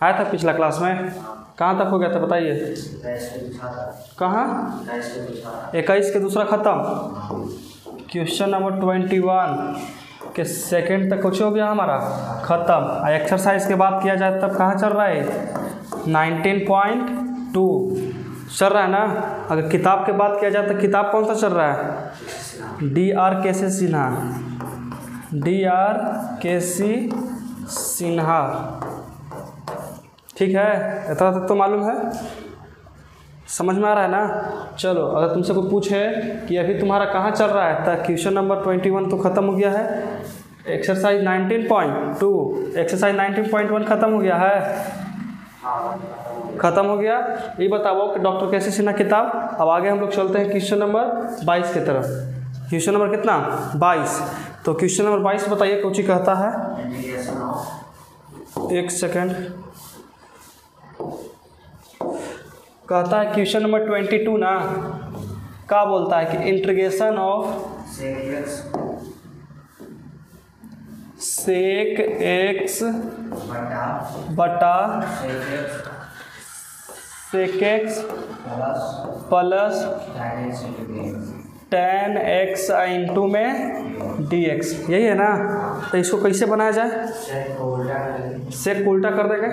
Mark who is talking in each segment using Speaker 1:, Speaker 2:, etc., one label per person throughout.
Speaker 1: आया था पिछला क्लास में? कहाँ तक हो गया था बताइए? कहाँ? 21 के दूसरा ख़त्म। क्वेश्चन नंबर 21 के सेकंड तक कुछ हो गया हमारा ख़त्म। एक्सरसाइज के बात किया जाए तब कहाँ चल रहा है? 19.2 चल रहा है ना। अगर किताब की बात किया जाए तो किताब कौन सा चल रहा है? DR Sinha, DR Sinha. ठीक है, इतना तक तो मालूम है, समझ में आ रहा है ना। चलो, अगर तुमसे कोई पूछे कि अभी तुम्हारा कहाँ चल रहा है तो क्वेश्चन नंबर 21 तो ख़त्म हो गया है। एक्सरसाइज 19.2 एक्सरसाइज 19.1 ख़त्म हो गया है, ख़त्म हो गया। ये बताओ कि डॉक्टर KC सिन्हा किताब। अब आगे हम लोग चलते हैं क्वेश्चन नंबर 22 की तरफ। क्वेश्चन नंबर कितना? 22। तो क्वेश्चन नंबर 22 बताइए कुछ ही कहता है। एक सेकेंड, कहता है क्वेश्चन नंबर 22 ना, क्या बोलता है कि इंटीग्रेशन ऑफ सेक एक्स बटा sec x plus tan x into में dx, यही है ना। तो इसको कैसे बनाया जाए? सेक को उल्टा कर देंगे,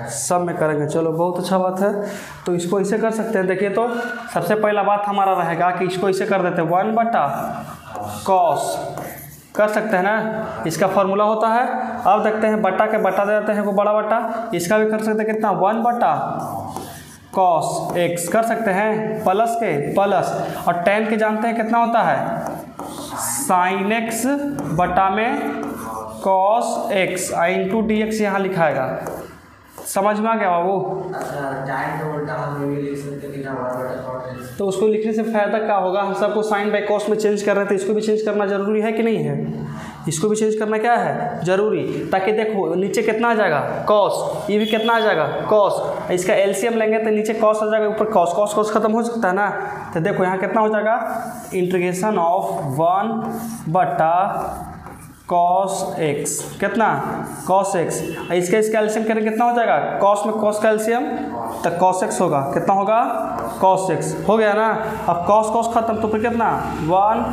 Speaker 1: सब में करेंगे। चलो, बहुत अच्छा बात है। तो इसको ऐसे कर सकते हैं। देखिए, तो सबसे पहला बात हमारा रहेगा कि इसको ऐसे कर देते हैं 1 बटा कॉस, कर सकते हैं ना। इसका फॉर्मूला होता है। अब देखते हैं, बटा के बटा दे देते हैं को बड़ा बटा, इसका भी कर सकते हैं कितना? 1 बटा कॉस एक्स, कर सकते हैं प्लस के प्लस, और tan के जानते हैं कितना होता है? साइन एक्स बटा में कॉस एक्स इंटू DX यहाँ लिखाएगा। समझ में आ गया बाबू? तो उसको लिखने से फ़ायदा क्या होगा? हम सबको साइन बाई कॉस में चेंज कर रहे थे, इसको भी चेंज करना जरूरी है कि नहीं है? इसको भी चेंज करना क्या है? जरूरी। ताकि देखो नीचे कितना आ जाएगा? कॉस, ये भी कितना आ जाएगा? कॉस। इसका LCM लेंगे तो नीचे कॉस आ जाएगा, ऊपर कॉस, कॉस कॉस खत्म हो सकता है ना। तो देखो यहाँ कितना हो जाएगा? इंटीग्रेशन ऑफ 1 बटा कॉस एक्स, कितना? Cos x. इसका एल्सियम करेंगे कितना हो जाएगा? कॉस में कॉस का एल्सियम तो कॉस एक्स होगा, कितना होगा? Cos x. हो गया ना। अब कॉस कॉस खत्म, तो फिर कितना? 1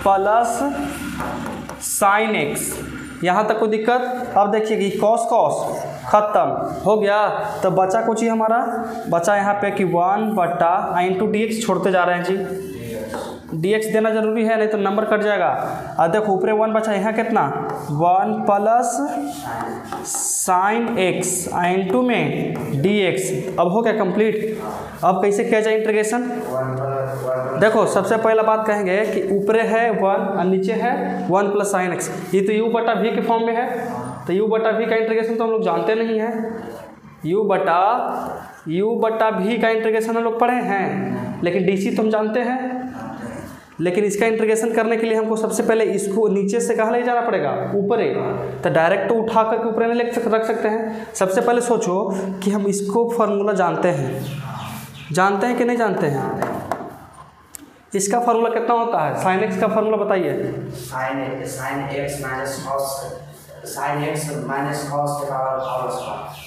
Speaker 1: प्लस साइन एक्स। यहाँ तक कोई दिक्कत? अब देखिए कि कॉस कॉस खत्म हो गया, तो बचा कुछ ही हमारा, बचा यहाँ पे कि 1 बटा इंटू DX छोड़ते जा रहे हैं जी। DX देना जरूरी है, नहीं तो नंबर कट जाएगा। अब देखो ऊपरे 1 बचा, यहाँ कितना? 1 प्लस साइन एक्स इंटू में DX। अब हो गया कंप्लीट। अब कैसे किया जाए इंटीग्रेशन? देखो, सबसे पहला बात कहेंगे कि ऊपरे है 1 और नीचे है 1 प्लस साइन एक्स। ये तो u बटा v के फॉर्म में है, तो u बटा v का इंटीग्रेशन तो हम लोग जानते नहीं है। u बटा v का इंटीग्रेशन हम लोग पढ़े हैं, लेकिन DC तो हम जानते हैं। लेकिन इसका इंटीग्रेशन करने के लिए हमको सबसे पहले इसको नीचे से कहाँ ले जाना पड़ेगा? ऊपर। तो डायरेक्ट तो उठा करके ऊपर नहीं रख सकते हैं। सबसे पहले सोचो कि हम इसको फार्मूला जानते हैं कि नहीं जानते हैं? इसका फार्मूला कितना होता है? साइन एक्स का फार्मूला बताइए।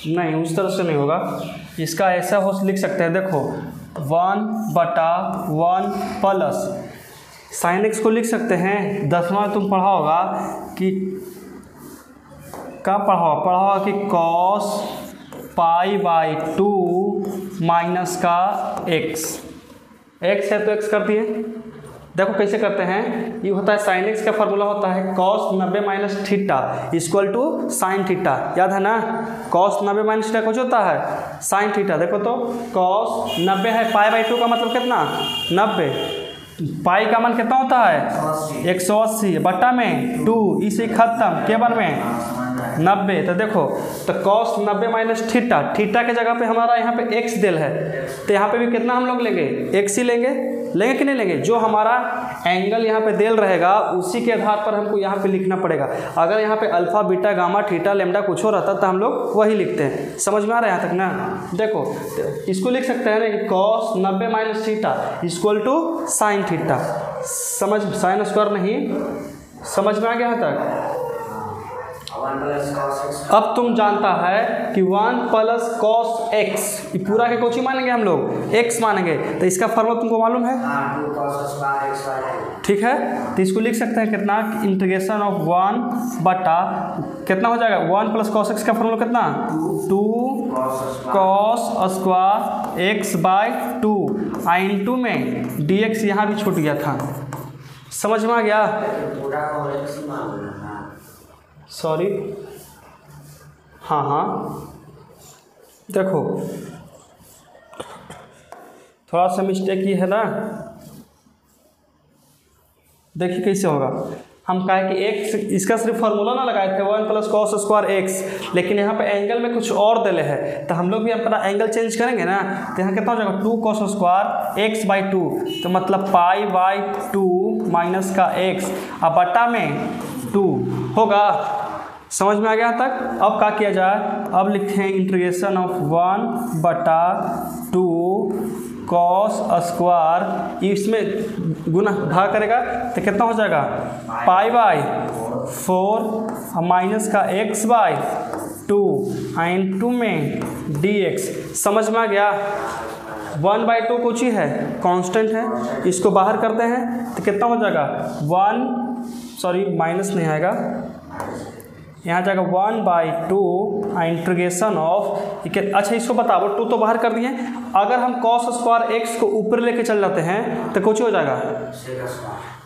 Speaker 1: नहीं, उस तरह से नहीं होगा। इसका ऐसा लिख सकते हैं, देखो 1 बटा 1 प्लस साइन एक्स को लिख सकते हैं। 10वां तुम पढ़ा होगा कि क्या पढ़ा होगा कि कॉस पाई बाई 2 माइनस का एक्स है तो एक्स कर दिए। देखो कैसे करते हैं। ये होता है साइन एक्स का फार्मूला होता है cos 90 minus theta equal to sine theta, याद है ना। कॉस 90 माइनस थीटा कुछ होता है साइन थीटा। देखो तो कॉस 90 है, पाई बाई 2 का मतलब कितना? 90। पाई का मान कितना होता है? 180 बटा में 2, इसे खत्म के बार में 90। तो देखो, तो कॉस 90 माइनस थीटा, थीटा के जगह पे हमारा यहाँ पे एक्स दिल है, तो यहाँ पे भी कितना हम लोग लेंगे? एक्स ही लेंगे कि नहीं लेंगे? जो हमारा एंगल यहाँ पे दिल रहेगा उसी के आधार पर हमको यहाँ पे लिखना पड़ेगा। अगर यहाँ पे alpha beta gamma theta lambda कुछ हो रहता तो हम लोग वही लिखते हैं। समझ में आ रहा है यहाँ तक ना? देखो इसको लिख सकते हैं ना कि cos 90 minus theta equal to sine theta. समझ, साइन स्क्वायर नहीं, समझ में आ गया यहाँ तक? अब तुम जानता है कि 1 प्लस कॉस एक्स, ये पूरा के कोची मानेंगे हम लोग, एक्स मानेंगे, तो इसका फॉर्मूला तुमको मालूम है, ठीक है। तो इसको लिख सकते हैं कितना, इंटीग्रेशन ऑफ 1 बटा कितना हो जाएगा, 1 प्लस कॉस एक्स का फॉर्मूला कितना, 2 कॉस स्क्वायर एक्स बाय 2 इन 2 में डी एक्स यहाँ भी छूट गया था, समझ में आ गया। सॉरी, हाँ देखो थोड़ा सा मिस्टेक ये है ना, देखिए कैसे होगा। हम कहे कि एक्स, इसका सिर्फ फार्मूला ना लगाए थे 1 प्लस कॉस स्क्वायर एक्स, लेकिन यहाँ पे एंगल में कुछ और दिले है, तो हम लोग भी अपना एंगल चेंज करेंगे ना, तो यहाँ कितना हो जाएगा 2 कॉस स्क्वायर एक्स बाई 2, तो मतलब पाई बाई 2 माइनस का एक्स अब बटा में 2 होगा, समझ में आ गया तक। अब क्या किया जाए, अब लिखते हैं इंटीग्रेशन ऑफ 1 बटा 2 कॉस स्क्वायर, इसमें गुना भाग करेगा तो कितना हो जाएगा, पाई बाई 4 माइनस का एक्स बाई 2 इन 2 में डी एक्स, समझ में आ गया। 1/2 कुछ ही है, कांस्टेंट है, इसको बाहर करते हैं तो कितना हो जाएगा 1, सॉरी माइनस नहीं आएगा, यहाँ जाएगा 1/2 इंटीग्रेशन ऑफ, अच्छा इसको बताओ 2 तो बाहर कर दिए, अगर हम कॉस स्क्वायर एक्स को ऊपर लेके चल जाते हैं तो कुछ हो जाएगा,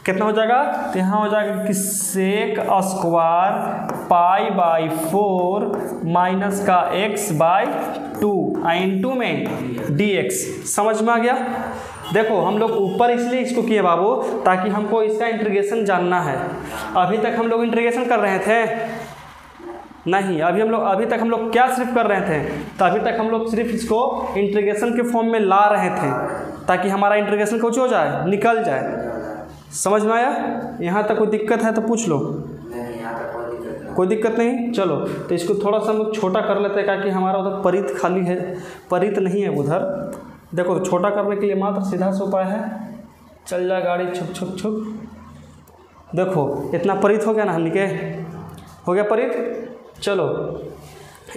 Speaker 1: कितना हो जाएगा, तो यहाँ हो जाएगा कि sec square pi by 4 minus का एक्स बाई 2 इन 2 में डी एक्स, समझ में आ गया। देखो हम लोग ऊपर इसलिए इसको किए बाबू, ताकि हमको इसका इंटीग्रेशन जानना है। अभी तक हम लोग इंटीग्रेशन कर रहे थे नहीं, अभी तक हम लोग क्या सिर्फ कर रहे थे, तो अभी तक हम लोग सिर्फ इसको इंटीग्रेशन के फॉर्म में ला रहे थे, ताकि हमारा इंटीग्रेशन कुछ हो जाए, निकल जाए, समझ में आया। यहाँ तक कोई दिक्कत है तो पूछ लो, कोई दिक्कत नहीं। चलो तो इसको थोड़ा सा हम लोग छोटा कर लेते हैं, ताकि हमारा उधर परित खाली है, परित नहीं है उधर। देखो तो छोटा करने के लिए मात्र सीधा सा उपाय है, चल जा गाड़ी छुप छुप छुप। देखो इतना परित हो गया ना, हमने के हो गया परित। चलो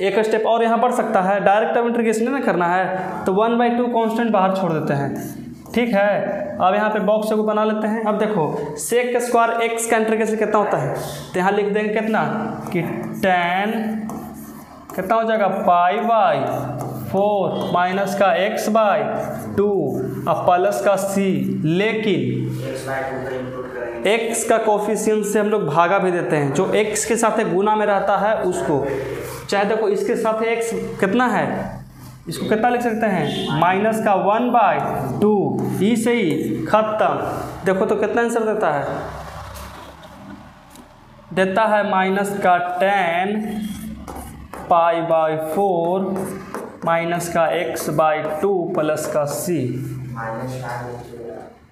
Speaker 1: एक स्टेप और यहाँ बढ़ सकता है, डायरेक्ट अब इंटीग्रेशन नहीं करना है, तो 1/2 कांस्टेंट बाहर छोड़ देते हैं, ठीक है। अब यहाँ पे बॉक्स को बना लेते हैं। अब देखो सेक स्क्वायर एक्स का इंटीग्रेशन कितना होता है, तो यहाँ लिख देंगे कितना कि tan कितना हो जाएगा पाई बाई 4 माइनस का एक्स बाई 2 अब प्लस का c, लेकिन x का कोफिशिएंट से हम लोग भागा भी देते हैं, जो x के साथ गुना में रहता है उसको, चाहे देखो इसके साथ x कितना है, इसको कितना लिख सकते हैं माइनस का 1/2, ई से ही खत्म। देखो तो कितना आंसर देता है माइनस का tan पाई बाई 4 माइनस का x बाई 2 प्लस का c,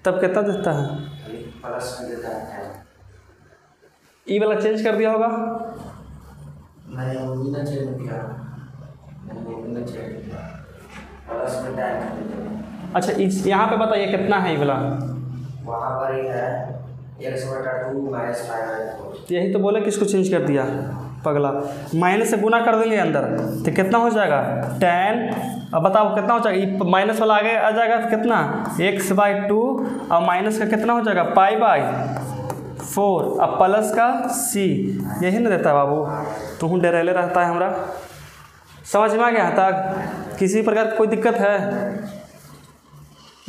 Speaker 1: तब कितना देता है, ई वाला चेंज कर दिया होगा, अच्छा इस यहाँ पे बताइए कितना है ई वाला,
Speaker 2: वहाँ पर ही है x/2 माइनस 5/4।
Speaker 1: यही तो बोले किसको चेंज कर दिया पगला, माइनस से गुना कर देंगे अंदर तो कितना हो जाएगा tan, अब बताओ कितना हो जाएगा, माइनस वाला आगे आ जाएगा तो कितना x/2 और माइनस का कितना हो जाएगा पाई बाई 4 अब प्लस का c, यही ना देता है बाबू, तुम डरेले रहता है हमारा, समझ में आ गया तक, किसी प्रकार की कोई दिक्कत है,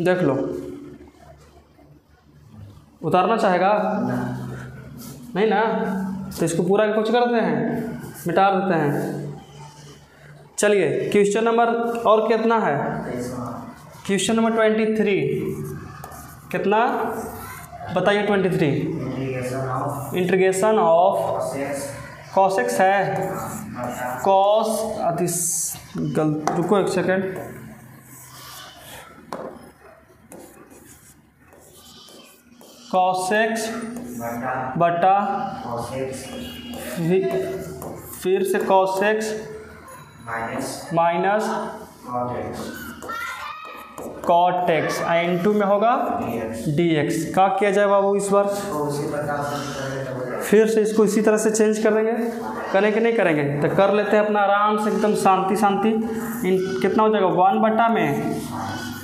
Speaker 1: देख लो उतारना चाहेगा नहीं ना, तो इसको पूरा कुछ कर देते हैं, मिटा देते हैं। चलिए क्वेश्चन नंबर और कितना है, क्वेश्चन नंबर 23 कितना बताइए, 23 इंटीग्रेशन ऑफ कॉस एक्स है, कॉस गलत, रुको एक सेकेंड, कॉस एक्स बटा फिर से cos x minus cot x in 2 में होगा डी एक्स। क्या किया जाए बाबू इस बार, फिर से इसको इसी तरह से चेंज करेंगे, करें कि नहीं करेंगे? तो कर लेते हैं अपना आराम से एकदम शांति शांति। इन कितना हो जाएगा 1 बटा में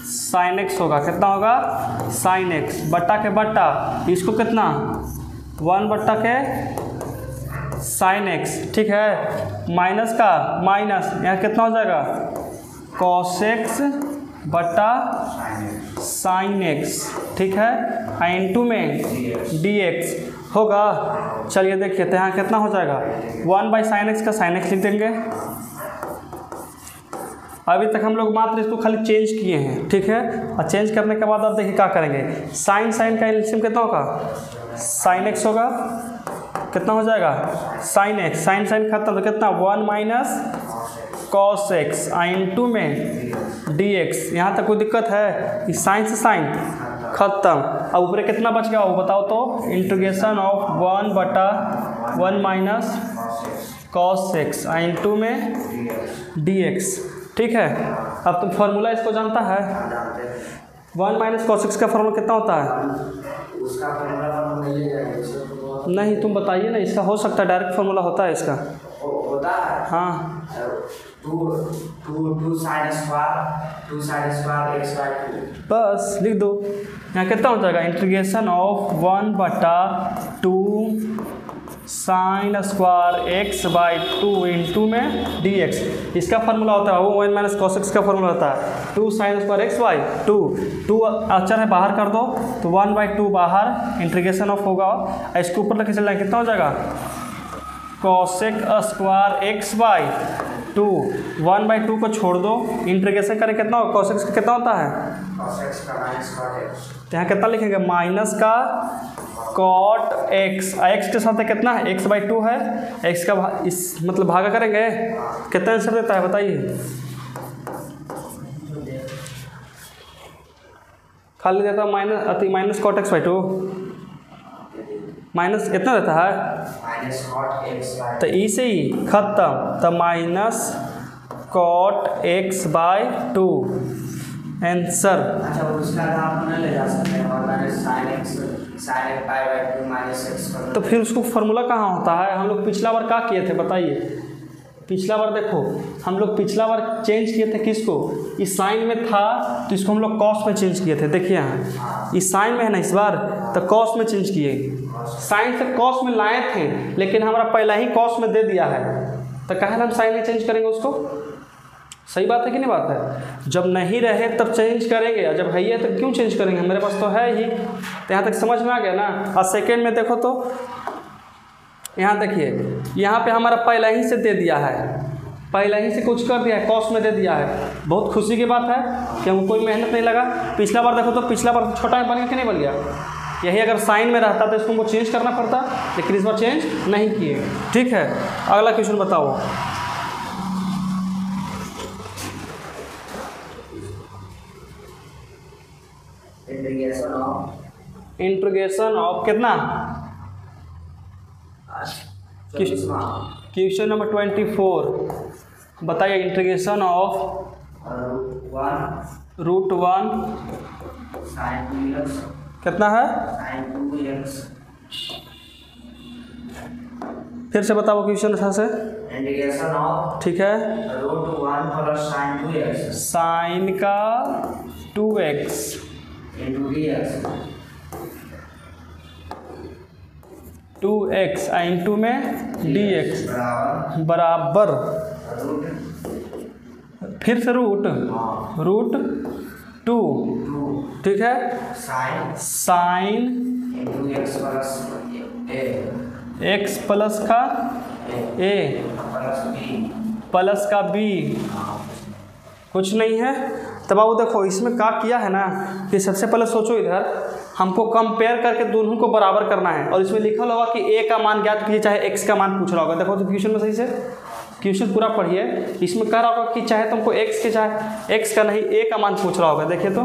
Speaker 1: साइन एक्स होगा, कितना होगा साइन एक्स बटा के बटा इसको कितना 1 बटा के साइन एक्स, ठीक है, माइनस का माइनस यहाँ कितना हो जाएगा कॉस एक्स बटा साइन एक्स, ठीक है, इनटू में डी एक्स होगा। चलिए देखिए तो यहाँ कितना हो जाएगा 1 बाई साइन एक्स का साइन एक्स लिख देंगे। अभी तक हम लोग मात्र इसको खाली चेंज किए हैं, ठीक है, और चेंज करने के बाद अब देखिए क्या करेंगे, साइन साइन का एलसीएम कितना होगा साइन एक्स होगा, कितना हो जाएगा साइन एक्स, साइन साइन खत्म तो कितना 1 माइनस कॉस एक्स इनटू में डी एक्स। यहाँ तक कोई दिक्कत है? इस साइन से साइन खत्म। अब ऊपर कितना बच गया वो बताओ तो, इंटीग्रेशन ऑफ 1 बटा 1 माइनस कॉस एक्स इनटू में डी एक्स, ठीक है। अब तुम फार्मूला इसको जानता है, 1 माइनस कॉस एक्स का फार्मूला कितना होता है?
Speaker 2: उसका
Speaker 1: नहीं तुम बताइए ना, इसका हो सकता है डायरेक्ट फार्मूला होता है इसका,
Speaker 2: होता है
Speaker 1: हाँ
Speaker 2: 2 साइन स्क्वायर एक्स बाई 2
Speaker 1: बस लिख दो। यहाँ कितना हो जाएगा इंटीग्रेशन ऑफ 1 बटा 2 sine square x by 2 into में डी एक्स। इसका फार्मूला होता है वो 1 माइनस कॉस एक्स का फार्मूला होता है 2 साइन स्क्वायर एक्स बाई 2 अक्षर है बाहर कर दो तो 1 बाई 2 बाहर इंटीग्रेशन ऑफ होगा, इसके ऊपर लेके चलना है कितना हो जाएगा cosec square x by 2, 1 by 2 को छोड़ दो, इंटीग्रेशन करें कितना होगा कॉसेक्स का कितना होता है तो यहाँ कितना लिखेंगे माइनस का कॉट एक्स, एक्स के साथ कितना है एक्स बाई 2 है, एक्स का इस मतलब भागा करेंगे कितना आंसर देता है बताइए, खाली देता है minus cot x by 2 minus कितना रहता है तो ई से ही खत्म, तो minus cot x by 2 answer.
Speaker 2: अच्छा उसका आप ले जा सकते हैं और मैंने sine x pi by 2 minus x कर,
Speaker 1: तो फिर उसको फार्मूला कहाँ होता है? हम लोग पिछला बार क्या किए थे बताइए, पिछला बार देखो हम लोग पिछला बार चेंज किए थे किसको, इस साइन में था तो इसको हम लोग कॉस में चेंज किए थे, देखिए यहाँ इस साइन में है ना, इस बार तो कॉस में चेंज किए, साइन से कॉस में लाए थे लेकिन हमारा पहला ही कॉस में दे दिया है तो कहे हम साइन में चेंज करेंगे उसको, सही बात है कि नहीं बात है? जब नहीं रहे तब चेंज करेंगे, जब है ही तो क्यों चेंज करेंगे, मेरे पास तो है ही। तो यहाँ तक समझ में आ गया ना। और सेकेंड में देखो तो यहाँ देखिए यहाँ पे हमारा पहला ही से दे दिया है, पहला ही से कुछ कर दिया है, कॉस्ट में दे दिया है, बहुत खुशी की बात है कि हमको कोई मेहनत नहीं लगा। पिछला बार देखो तो पिछला बार छोटा बन गया कि नहीं बन गया, यही अगर साइन में रहता तो इसको हमको चेंज करना पड़ता, लेकिन इस बार चेंज नहीं किए, ठीक है। अगला क्वेश्चन बताओ। इंटीग्रेशन ऑफ कितना, क्वेश्चन नंबर 24 बताइए, इंटीग्रेशन ऑफ √1 कितना है, फिर से बताओ क्वेश्चन अच्छा से,
Speaker 2: इंटीग्रेशन ऑफ
Speaker 1: ठीक है
Speaker 2: √1 प्लस साइन 2x
Speaker 1: साइन का 2x
Speaker 2: into dx
Speaker 1: 2x into में dx बराबर फिर से √2, ठीक है, साइन x प्लस का a प्लस का b, कुछ नहीं है। तब बाबू देखो इसमें क्या किया है ना कि सबसे पहले सोचो इधर हमको कंपेयर करके दोनों को बराबर करना है, और इसमें लिखा होगा कि a का मान ज्ञात कीजिए चाहे x का मान पूछ रहा होगा। देखो तो क्वेश्चन में सही से क्वेश्चन पूरा पढ़िए, इसमें कह रहा होगा कि चाहे तुमको x के चाहे x का नहीं a का मान पूछ रहा होगा। देखिए तो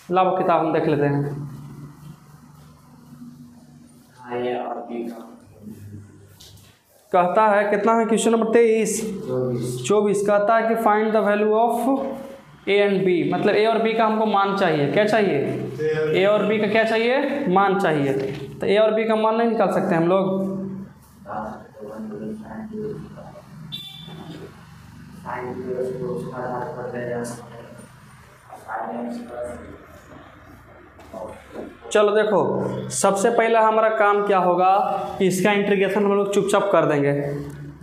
Speaker 1: लाओ किताब हम देख लेते हैं। कहता है कितना है क्वेश्चन नंबर 24 कहता है कि find the value of A and B, मतलब ए और बी का हमको मान चाहिए। क्या चाहिए? ए और बी का क्या चाहिए? मान चाहिए। तो ए और बी का मान नहीं निकाल सकते हम लोग? चलो देखो, सबसे पहला हमारा काम क्या होगा, इसका इंटीग्रेशन हम लोग चुपचाप कर देंगे,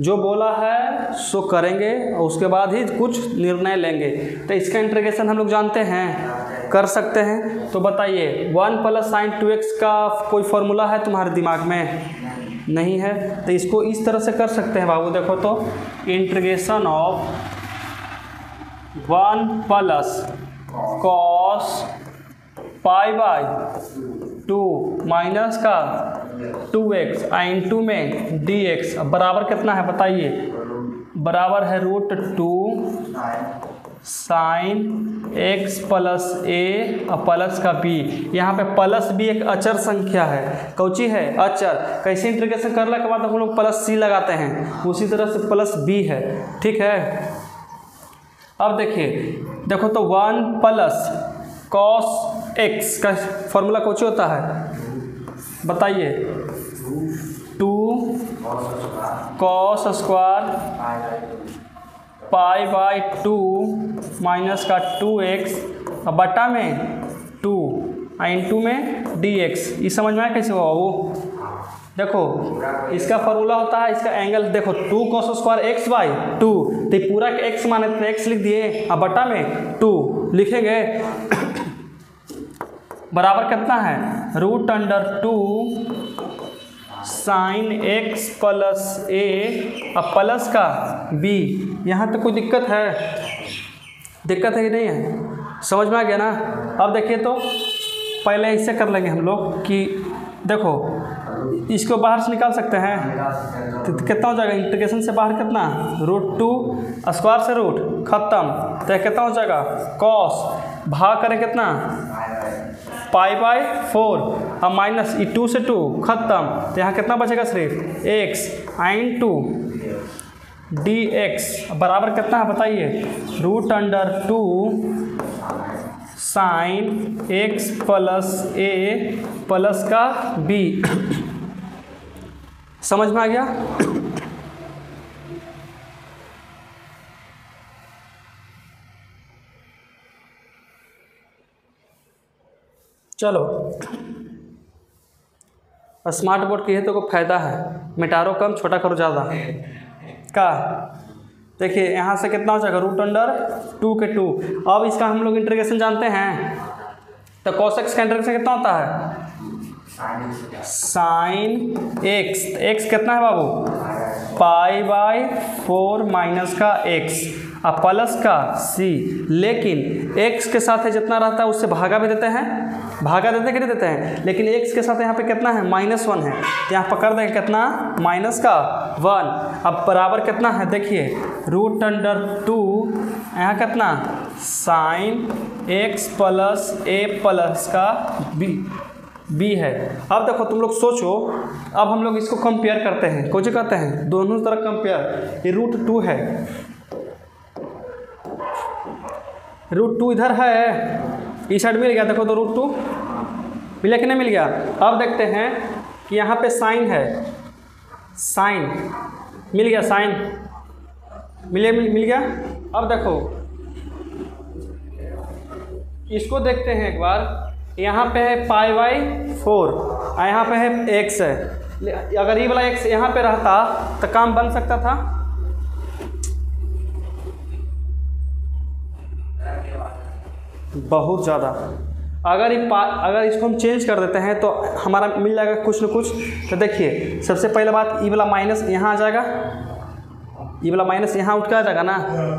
Speaker 1: जो बोला है सो करेंगे और उसके बाद ही कुछ निर्णय लेंगे। तो इसका इंटीग्रेशन हम लोग जानते हैं, कर सकते हैं। तो बताइए 1 + sin 2x का कोई फॉर्मूला है तुम्हारे दिमाग में? नहीं है। तो इसको इस तरह से कर सकते हैं बाबू। देखो तो इंटीग्रेशन ऑफ 1 + cos π/2 माइनस का 2x इंटू में dx बराबर कितना है बताइए? बराबर है √2 sin x + a प्लस का b। यहाँ पे प्लस b एक अचर संख्या है। कौची है? अचर। कैसे इंटीग्रेशन करने के बाद हम लोग +c लगाते हैं, उसी तरह से +b है। ठीक है। अब देखिए, देखो तो 1 + cos x का फॉर्मूला कौन होता है बताइए? 2 cos² π/2 माइनस का 2x बटा में 2 इंटू में dx। ये समझ में आया कैसे हुआ वो? देखो इसका फॉर्मूला होता है, इसका एंगल देखो 2 cos² x/2, तो पूरा का x माने तो x लिख दिए, अब बटा में 2 लिखेंगे बराबर कितना है? √2 sin x + a प्लस का b। यहाँ तक कोई दिक्कत है? दिक्कत है कि नहीं है? समझ में आ गया ना? अब देखिए तो पहले इससे कर लेंगे हम लोग कि देखो इसको बाहर से निकाल सकते हैं, तो कितना हो जाएगा? इंटीग्रेशन से बाहर कितना? √2 स्क्वायर से रूट खत्म, तो कितना हो जाएगा? cos भाग करें कितना? π/4 अब माइनस 2 से 2 खत्म, तो यहाँ कितना बचेगा? सिर्फ x इंटू dx बराबर कितना है बताइए? √2 sin x + a प्लस का b। समझ में आ गया? चलो, स्मार्ट बोर्ड की है तो कोई फायदा है, मिटारो कम छोटा करो ज़्यादा का। देखिए यहाँ से कितना हो जाएगा? √2 के 2। अब इसका हम लोग इंटीग्रेशन जानते हैं, तो cos x का इंटीग्रेशन कितना होता है? sin x। x कितना है बाबू? π/4 माइनस का x अब प्लस का c। लेकिन x के साथ जितना रहता है उससे भागा भी देते हैं, भागा देते हैं कि नहीं देते हैं? लेकिन x के साथ यहाँ पे कितना है? -1 है, तो यहाँ पकड़ देंगे कितना? -1। अब बराबर कितना है? देखिए √2 यहाँ कितना? sin x + a प्लस का b है। अब देखो तुम लोग सोचो, अब हम लोग इसको कंपेयर करते हैं। कुछ कहते हैं दोनों तरफ कंपेयर। ये √2 है, √2 इधर है, इस साइड मिल गया। देखो तो √2 मिला कि नहीं मिल गया? अब देखते हैं कि यहाँ पे साइन है, साइन मिल गया, साइन मिल गया। अब देखो इसको देखते हैं एक बार। यहाँ पे है π/4 और यहाँ पे है x है। अगर ये वाला x यहाँ पे रहता तो काम बन सकता था? बहुत ज़्यादा। अगर इसको हम चेंज कर देते हैं तो हमारा मिल जाएगा कुछ न कुछ। तो देखिए सबसे पहले बात, ई वाला माइनस यहाँ आ जाएगा, ई वाला माइनस यहाँ उठ के आ जाएगा ना।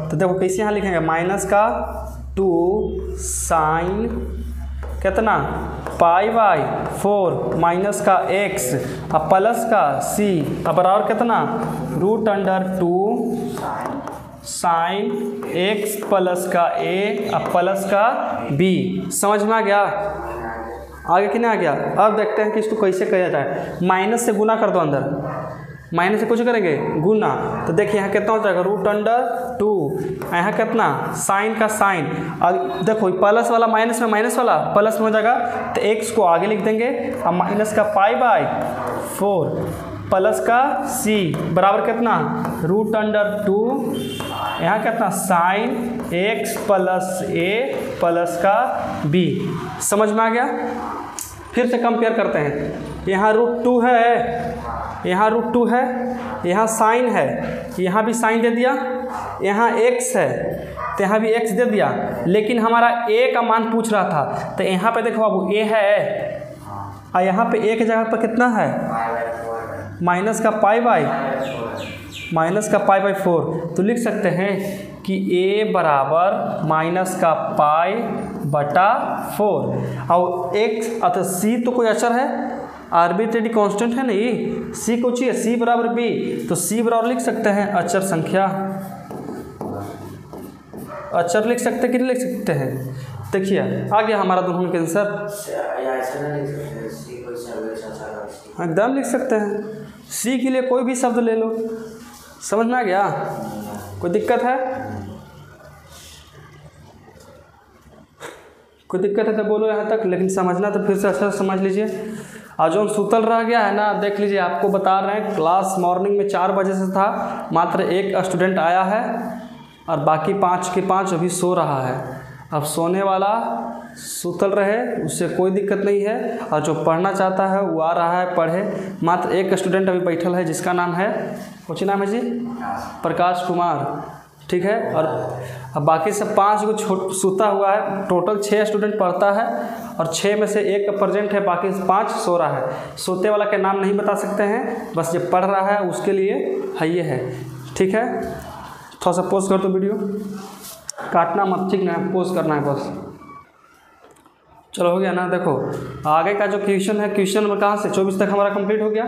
Speaker 1: तो देखो कैसे यहाँ लिखेंगे? -2 sin कितना? π/4 माइनस का x अब प्लस का c अब बराबर कितना? √2 sin x प्लस का a अब प्लस का b। समझ में आ गया? आगे कि नहीं आ गया? अब देखते हैं कि इसको कैसे किया जाए। माइनस से गुना कर दो अंदर, माइनस से कुछ करेंगे गुना, तो देखिए यहाँ कितना हो जाएगा √2, यहाँ कितना साइन का साइन, देखो प्लस वाला माइनस में माइनस वाला प्लस में हो जाएगा, तो x को आगे लिख देंगे, अब माइनस का π/4 प्लस का c बराबर कितना √2, यहाँ कितना sine x plus a plus का b। समझ में आ गया? फिर से कंपेयर करते हैं, यहाँ √2 है, यहाँ √2 है, यहाँ साइन है, यहाँ भी साइन दे दिया, यहाँ x है तो यहाँ भी x दे दिया, लेकिन हमारा a का मान पूछ रहा था, तो यहाँ पे देखो बाबू a है और यहाँ पे a की जगह पर कितना है माइनस का π/4, तो लिख सकते हैं कि a बराबर माइनस का π/4 और x अतः c तो कोई अचर है, आर्बिट्रेरी कांस्टेंट है नहीं, c को चाहिए c बराबर b, तो c बराबर लिख सकते हैं अचर संख्या, अचर लिख सकते कि नहीं लिख सकते हैं। देखिए आ गया हमारा दोनों का आंसर, एकदम लिख सकते हैं, c के लिए कोई भी शब्द ले लो। समझ में आ गया? कोई दिक्कत है? कोई दिक्कत है तो बोलो यहाँ तक, लेकिन समझना तो फिर से अच्छा समझ लीजिए। आज जो सूतल रह गया है ना, देख लीजिए, आपको बता रहे हैं क्लास मॉर्निंग में 4 बजे से था, मात्र 1 स्टूडेंट आया है और बाकी 5 के 5 अभी सो रहा है। अब सोने वाला सूतल रहे, उससे कोई दिक्कत नहीं है, और जो पढ़ना चाहता है वो आ रहा है पढ़े। मात्र 1 स्टूडेंट अभी बैठल है जिसका नाम है, कुछ नाम है जी, प्रकाश कुमार, ठीक है। और अब बाकी सब 5 को सूता हुआ है, टोटल 6 स्टूडेंट पढ़ता है और 6 में से 1 प्रेजेंट है, बाकी 5 सो रहा है। सोते वाला के नाम नहीं बता सकते हैं, बस जो पढ़ रहा है उसके लिए है ये है, ठीक है। थोड़ा सा पॉज कर दो, वीडियो काटना मत, ठीक ना, पॉज करना है बस। चलो हो गया ना। देखो आगे का जो क्वेश्चन है, क्वेश्चन नंबर कहाँ से 24 तक हमारा कंप्लीट हो गया,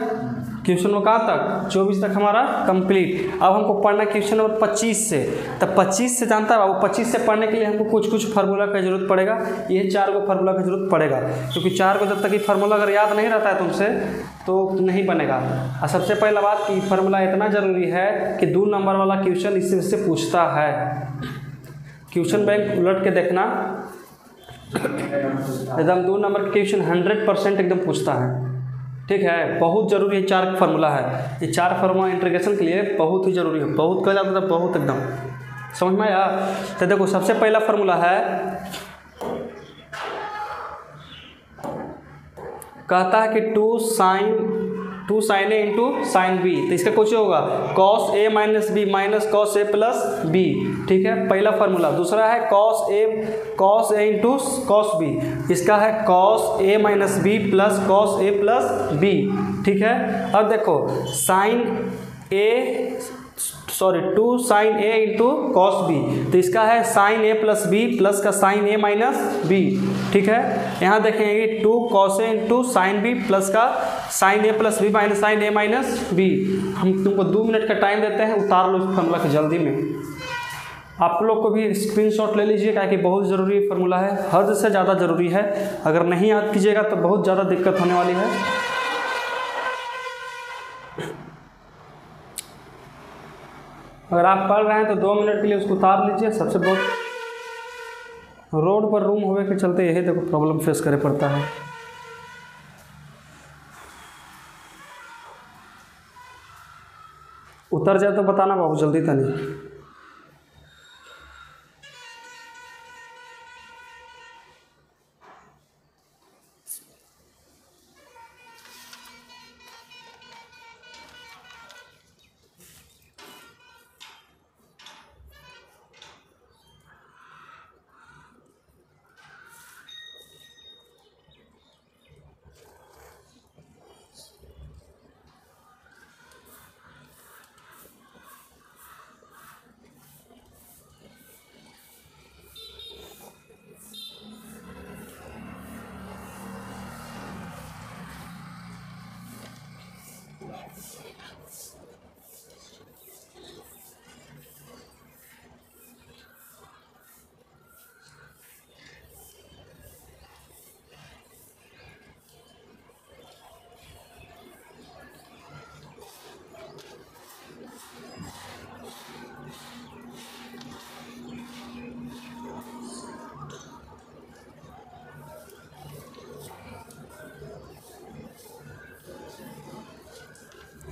Speaker 1: क्वेश्चन नंबर कहाँ तक 24 तक हमारा कंप्लीट। अब हमको पढ़ना है क्वेश्चन नंबर 25 से, तब 25 से जानता है बाबू, 25 से पढ़ने के लिए हमको कुछ फार्मूला का जरूरत पड़ेगा, ये 4 को फार्मूला की जरूरत पड़ेगा, क्योंकि 4 को जब तक ये फार्मूला अगर याद नहीं रहता है तुमसे तो नहीं बनेगा। और सबसे पहला बात कि फार्मूला इतना ज़रूरी है कि 2 नंबर वाला क्वेश्चन इससे पूछता है। क्वेश्चन बैंक उलट के देखना, एकदम 2 नंबर का क्वेश्चन 100% एकदम पूछता है, ठीक है। बहुत ज़रूरी है, 4 फार्मूला है, ये 4 फार्मूला इंटीग्रेशन के लिए बहुत ही ज़रूरी है, बहुत कहा जाता है, बहुत एकदम समझ में आया। तो देखो सबसे पहला फार्मूला है, कहता है कि 2 sin a into sine b, तो इसका कुछ होगा cos a minus b minus cos a plus b, ठीक है, पहला फार्मूला। दूसरा है cos a into cos b, इसका है cos a minus b plus cos a plus b, ठीक है। अब देखो 2 sin a into cos b, तो इसका है sin a plus b plus का sin a माइनस बी, ठीक है। यहाँ देखेंगे 2 cos a into sine b plus का sin a plus b minus sin a minus b. हम तुमको 2 मिनट का टाइम देते हैं, उतार लो इस फार्मूला के जल्दी में। आप लोग को भी स्क्रीनशॉट ले लीजिए, क्या कि बहुत ज़रूरी फार्मूला है, हद से ज़्यादा ज़रूरी है। अगर नहीं याद कीजिएगा तो बहुत ज़्यादा दिक्कत होने वाली है। अगर आप पढ़ रहे हैं तो 2 मिनट के लिए उसको उतार लीजिए। सबसे बहुत रोड पर रूम होने के चलते यही देखो प्रॉब्लम फेस करे पड़ता है। उतर जाए तो बताना बाबू, जल्दी था नहीं।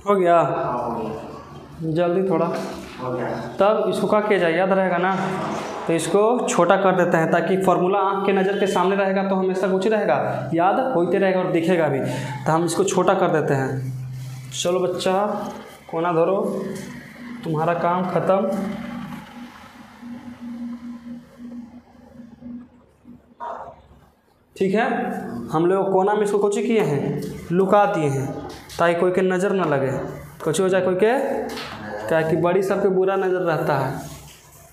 Speaker 1: हो गया,
Speaker 2: हो गया,
Speaker 1: जल्दी थोड़ा।
Speaker 2: हो गया।
Speaker 1: तब इसको क्या किया जाए, याद रहेगा ना, तो इसको छोटा कर देते हैं ताकि फार्मूला आँख के नज़र के सामने रहेगा तो हमेशा कुछ रहेगा, याद होते रहेगा और दिखेगा भी। तो हम इसको छोटा कर देते हैं। चलो बच्चा कोना धरो, तुम्हारा काम ख़त्म। ठीक है, हम लोग कोना में इसको कुछ किए हैं, लुका दिए हैं ताकि कोई के नज़र ना लगे, कुछ हो जाए कोई के, क्या कि बड़ी सबके बुरा नज़र रहता है,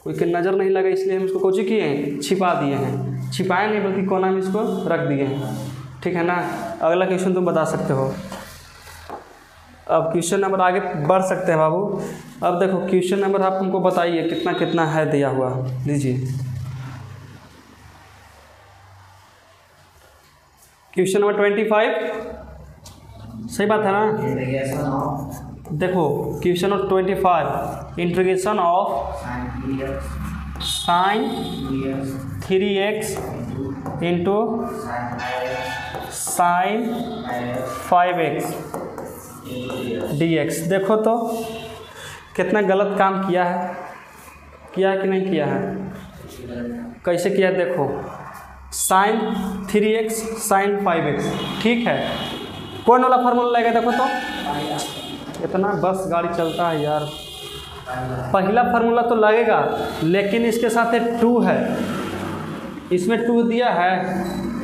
Speaker 1: कोई के नज़र नहीं लगे, इसलिए हम इसको कुछ किए हैं, छिपा दिए हैं। छिपाए नहीं बल्कि कोना में इसको रख दिए हैं। ठीक है ना। अगला क्वेश्चन तुम बता सकते हो। अब क्वेश्चन नंबर आगे बढ़ सकते हैं बाबू। अब देखो क्वेश्चन नंबर आप हमको बताइए कितना कितना है दिया हुआ, लीजिए। क्वेश्चन नंबर 25, सही बात है ना।
Speaker 2: इंटीग्रेशन ऑफ
Speaker 1: देखो question number 25, integration of sine 3x into sine 5x dx। देखो तो कितना गलत काम किया है कि नहीं किया है। कैसे किया है देखो, साइन 3x साइन 5x, ठीक है। कौन वाला फार्मूला लगेगा देखो तो, इतना बस गाड़ी चलता है यार। पहला फार्मूला तो लगेगा लेकिन इसके साथ 2 है, इसमें 2 दिया है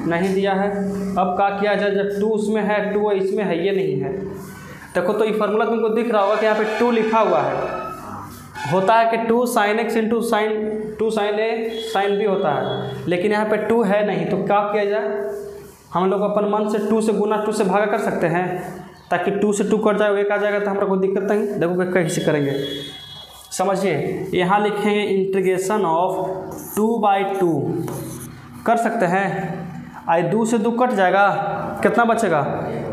Speaker 1: नहीं दिया है। अब क्या किया जाए, जब 2 उसमें है 2 इसमें है, ये नहीं है। देखो तो ये फार्मूला तुमको दिख रहा होगा कि यहाँ पे 2 लिखा हुआ है। होता है कि 2 sine x into sine 2 sine a sine b होता है, लेकिन यहाँ पे 2 है नहीं। तो क्या किया जाए, हम लोग अपन मन से 2 से गुना 2 से भागा कर सकते हैं ताकि 2 से 2 कट जाए, 1 आ जाएगा तो हमारा कोई दिक्कत नहीं। देखो कैसे करेंगे, समझिए। यहाँ लिखेंगे इंटीग्रेशन ऑफ 2/2 कर सकते हैं। आई 2 से 2 कट जाएगा, कितना बचेगा,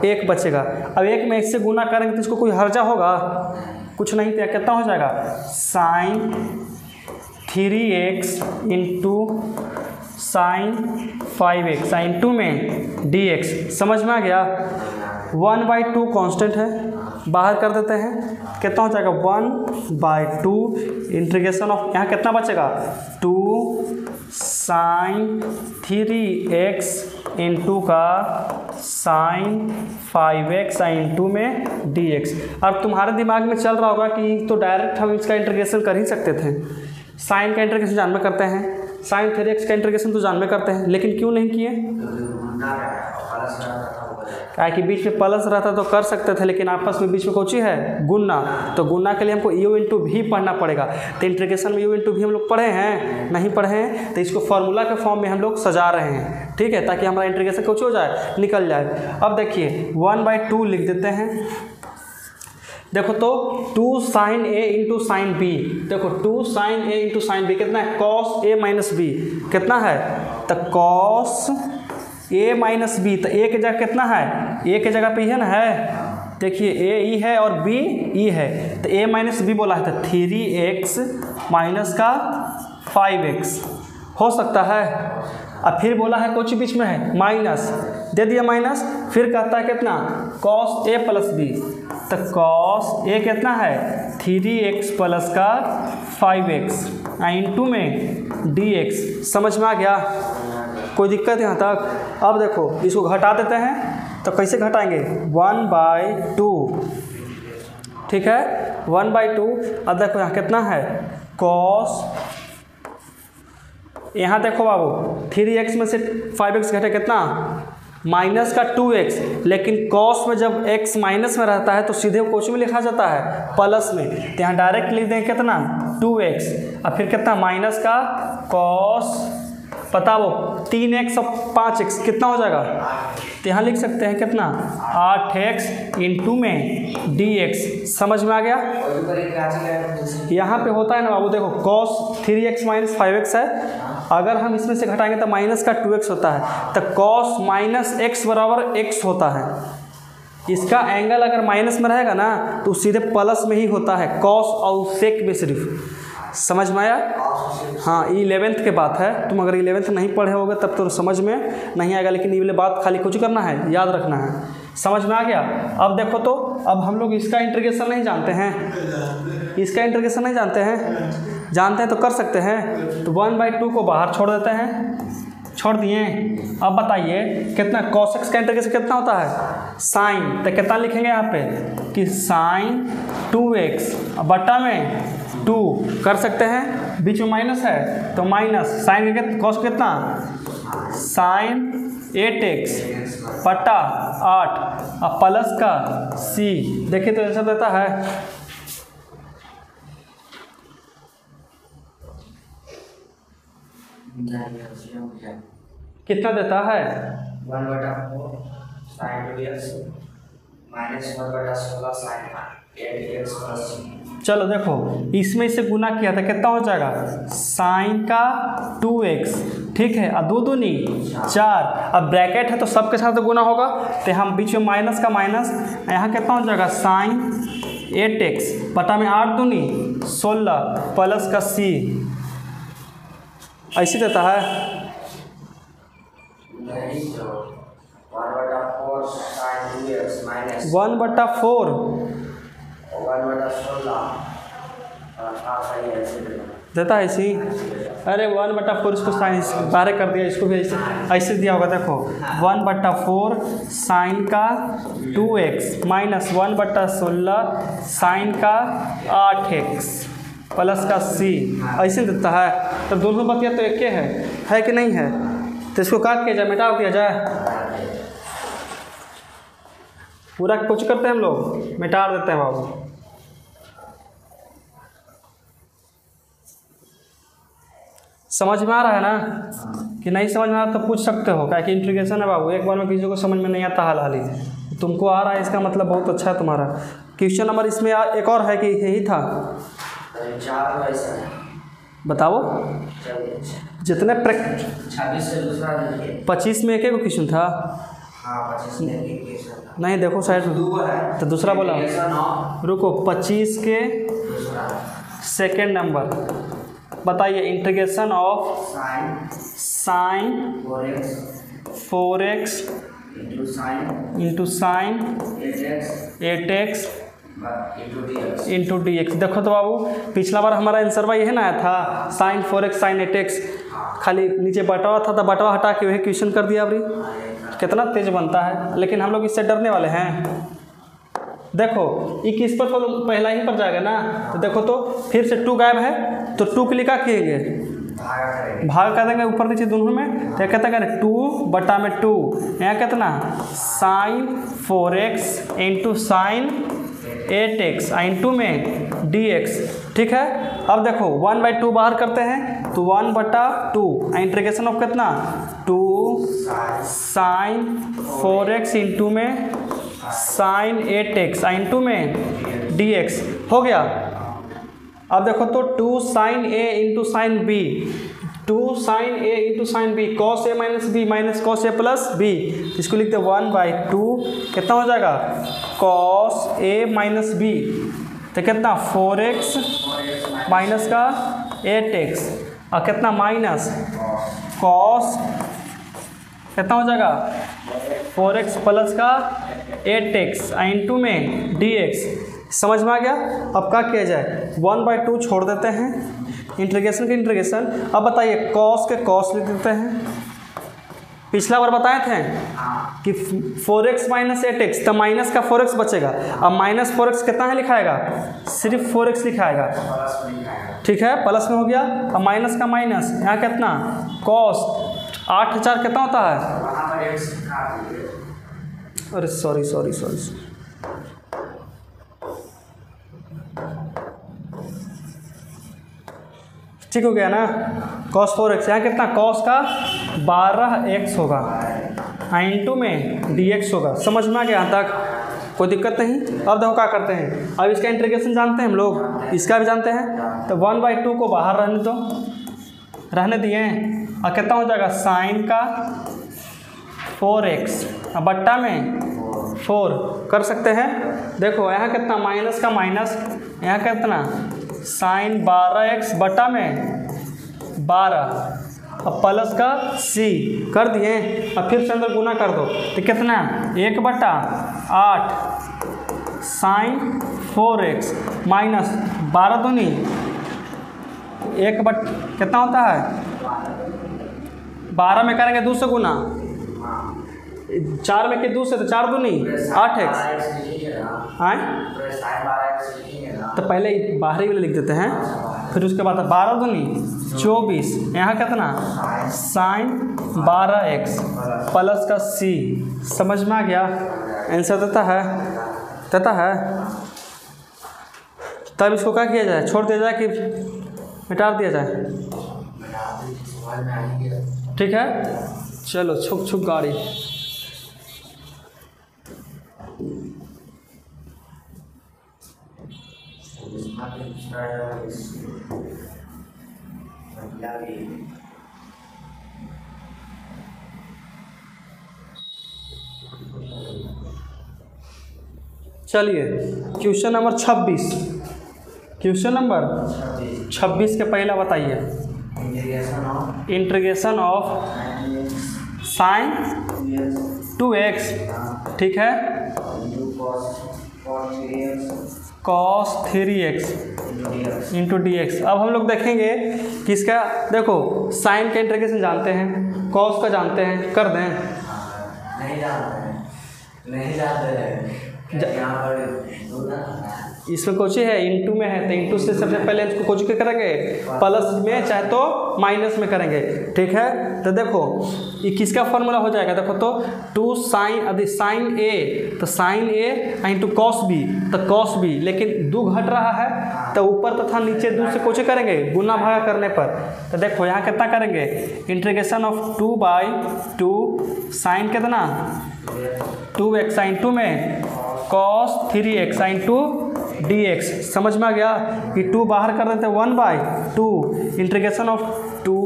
Speaker 1: 1 बचेगा। अब 1 में 1 से गुना करेंगे तो इसको कोई हर्जा होगा, कुछ नहीं। तो कितना हो जाएगा, sign 3x into sine 5x sign 2 में dx। समझ में आ गया। 1/2 कांस्टेंट है, बाहर कर देते हैं, कितना हो जाएगा 1/2 इंटीग्रेशन ऑफ, यहाँ कितना बचेगा 2 साइन 3x इंटू का साइन 5x साइन 2 में dx। अब तुम्हारे दिमाग में चल रहा होगा कि तो डायरेक्ट हम इसका इंटीग्रेशन कर ही सकते थे। साइन का इंटीग्रेशन जान में करते हैं, साइन 3x का इंटीग्रेशन तो जान में करते हैं, लेकिन क्यों नहीं किए, क्या कि बीच में प्लस रहता तो कर सकते थे, लेकिन आपस में बीच में कौन सी है, गुना। तो गुना के लिए हमको u इंटू भी पढ़ना पड़ेगा। तो इंटीग्रेशन में u इंटू भी हम लोग पढ़े हैं, नहीं पढ़े हैं, तो इसको फार्मूला के फॉर्म में हम लोग सजा रहे हैं, ठीक है, ताकि हमारा इंटीग्रेशन कुछ हो जाए, निकल जाए। अब देखिए 1/2 लिख देते हैं। देखो तो 2 sine a into sine b, देखो 2 sine a into sine b कितना है, कॉस a माइनस b कितना है, तो कॉस a माइनस बी। तो a की जगह कितना है, a की जगह पे ही है ना, है, देखिए a e है और b e है, तो a माइनस बी बोला है, तो 3x माइनस का 5x हो सकता है। अब फिर बोला है कुछ बीच में है माइनस, दे दिया माइनस, फिर कहता है कितना, कॉस a प्लस बी। तो कॉस a कितना है 3x प्लस का 5x इंटू में dx। समझ में आ गया, कोई दिक्कत यहाँ तक। अब देखो इसको घटा देते हैं, तो कैसे घटाएंगे, 1/2, ठीक है, 1/2। अब देखो यहाँ कितना है, कॉस, यहाँ देखो बाबू 3x में से 5x घटे कितना, माइनस का 2x, लेकिन कॉस में जब x माइनस में रहता है तो सीधे कोच में लिखा जाता है प्लस में, तो यहाँ डायरेक्ट लिख देंगे कितना 2x, और फिर कितना माइनस का कॉस, बताओ 3x और 5x कितना हो जाएगा, तो यहाँ लिख सकते हैं कितना 8x इंटू में dx। समझ में आ गया। यहाँ पे होता है ना बाबू, देखो cos 3x माइनस 5x है, अगर हम इसमें से घटाएंगे तो माइनस का 2x होता है, तो cos माइनस x बराबर x होता है। इसका एंगल अगर माइनस में रहेगा ना तो सीधे प्लस में ही होता है, cos और sec में सिर्फ। समझ में आया। हाँ 11th के बात है, तुम अगर 11th नहीं पढ़े होगे तब तो समझ में नहीं आएगा, लेकिन ये बात खाली कुछ करना है, याद रखना है। समझ में आ गया। अब देखो तो अब हम लोग इसका इंटीग्रेशन नहीं जानते हैं, इसका इंटीग्रेशन नहीं जानते हैं, जानते हैं तो कर सकते हैं। तो 1/2 को बाहर छोड़ देते हैं, छोड़ दिए। अब बताइए कितना cos x का इंटीग्रेशन कितना होता है, साइन, तो कितना लिखेंगे यहाँ पे कि साइन 2x बटा में 2 कर सकते हैं, बीच में माइनस है तो माइनस साइन का कॉस कितना, साइन 8x बटा 8 अब प्लस का c। देखिए तो आंसर देता है कितना देता है
Speaker 2: 1/4 sin 2x minus 1/16 sin 8x plus.
Speaker 1: चलो देखो इसमें इसे गुना किया था कितना हो जाएगा साइन का 2x, ठीक है, और 2 दूनी 4, अब ब्रैकेट है तो सबके साथ गुना होगा, तो हम बीच में माइनस का माइनस, यहाँ कितना हो जाएगा साइन 8x बटा में 8 दूनी 16 प्लस का c, ऐसे देता है।
Speaker 2: नहीं तो 1/4 sin 2x माइनस
Speaker 1: 1/4 देता है इसी, अरे 1/4 इसको साइंस बारे कर दिया, इसको भी ऐसे दिया होगा। देखो 1/4 साइन का 2x माइनस 1/16 साइन का 8x प्लस का c, ऐसे देता है। तो दोनों बतिया तो एक है कि नहीं है, तो इसको काट किया जाए, मिटा दिया जाए, पूरा कुछ करते हैं हम लोग, मिटा देते हैं बाबू। समझ में आ रहा है ना कि नहीं समझ में आ रहा तो पूछ सकते हो, क्या कि इंटीग्रेशन है बाबू, एक बार में किसी को समझ में नहीं आता हाल हाल ही, तुमको आ रहा है इसका मतलब बहुत अच्छा है तुम्हारा। क्वेश्चन नंबर इसमें एक और है कि यही था, बताओ जितने 25 में एक ही क्वेश्चन था, नहीं देखो साइड तो दूसरा बोला, रुको 25 के सेकेंड नंबर बताइए, integration of sine 4x into sine 8x into dx। देखो तो बाबू पिछला बार हमारा आंसर भाई यही ना आया था, साइन 4x साइन 8x, खाली नीचे बटवा था तो बटवा हटा के वही क्वेश्चन कर दिया अभी, कितना तेज बनता है। लेकिन हम लोग इससे डरने वाले हैं। देखो ये किस पर तो पहला ही पर जाएगा ना, तो देखो तो फिर से 2 गायब है तो 2 के लिए क्या किएंगे, भाग कर देंगे ऊपर नीचे दोनों में, तो कहते हैं 2 बटा में 2, यहाँ कितना sine 4x into sine 8x into में dx, ठीक है। अब देखो 1/2 बाहर करते हैं तो 1/2 इंटीग्रेशन ऑफ कितना 2 साइन 4x इंटू में साइन 8x इंटू में dx हो गया। अब देखो तो 2 sine a into sine b, 2 sine a into sine b, cos a minus b minus cos a plus b, इसको लिखते हैं 1/2, कितना हो जाएगा कॉस a माइनस b, तो कितना 4x माइनस का 8x और कितना माइनस कॉस, कितना हो जाएगा 4x प्लस का 8x इंटू में dx। समझ में आ गया। अब क्या किया जाए, 1/2 छोड़ देते हैं, इंटीग्रेशन के इंटीग्रेशन। अब बताइए कॉस के कॉस लिख देते हैं, पिछला बार बताए थे कि 4x माइनस 8x, तो माइनस का 4x बचेगा, अब माइनस 4x कितना है लिखाएगा, सिर्फ 4x लिखाएगा, ठीक है, प्लस में हो गया। अब माइनस का माइनस, यहाँ कितना कॉस 8/4 कितना होता है, अरे सॉरी, ठीक हो गया ना, cos 4x, यहाँ कितना cos का 12x होगा इंटू में dx होगा। समझ में आ गया यहाँ तक, कोई दिक्कत नहीं। अब देखो क्या करते हैं, अब इसका इंटीग्रेशन जानते हैं हम लोग, इसका भी जानते हैं, तो 1/2 को बाहर रहने दिए, और कितना हो जाएगा साइन का 4x बट्टा में 4 कर सकते हैं। देखो यहाँ कितना माइनस का माइनस, यहाँ कितना साइन 12x बटा में 12 अब प्लस का c कर दिए। अब फिर से अंदर गुना कर दो तो कितना 1/8 साइन 4x माइनस 12 दूनी 1 बट कितना होता है 12 में करेंगे 2 से गुना, 4 में के 2 से तो 4 दूनी 8x। हाँ तो पहले बाहरी वाले लिख देते हैं, फिर उसके बाद 12 दूनी 24, यहाँ कितना साइन 12x प्लस का c। समझ में आ गया? आंसर देता है। तब इसको क्या किया जाए, छोड़ दिया जाए कि मिटा दिया जाए? ठीक है, चलो छुक छुक गाड़ी। चलिए क्वेश्चन नंबर 26। क्वेश्चन नंबर 26 के पहला बताइए। इंटीग्रेशन ऑफ साइन 2x, ठीक है, cos 3x इंटू dx। अब हम लोग देखेंगे किसका, देखो साइन का इंटीग्रेशन जानते हैं, cos का जानते हैं, कर दें?
Speaker 2: नहीं जानते हैं। यहाँ पर
Speaker 1: इसमें कोची है, इंटू में है, तो इंटू से सबसे पहले इसको कोची के करेंगे प्लस में, चाहे तो माइनस में करेंगे। ठीक है, तो देखो ये किसका फॉर्मूला हो जाएगा, देखो तो 2 साइन, अभी साइन ए तो साइन ए इंटू कॉस बी, तो कॉस बी, लेकिन 2 घट रहा है तो ऊपर तथा नीचे 2 से कोची करेंगे गुना भागा करने पर। तो देखो यहाँ कितना करेंगे, इंटीग्रेशन ऑफ 2/2 साइन कितना 2x साइन 2 में cos 3x साइन 2 dx। समझ में आ गया? कि 2 बाहर कर देते हैं 1/2 integration of 2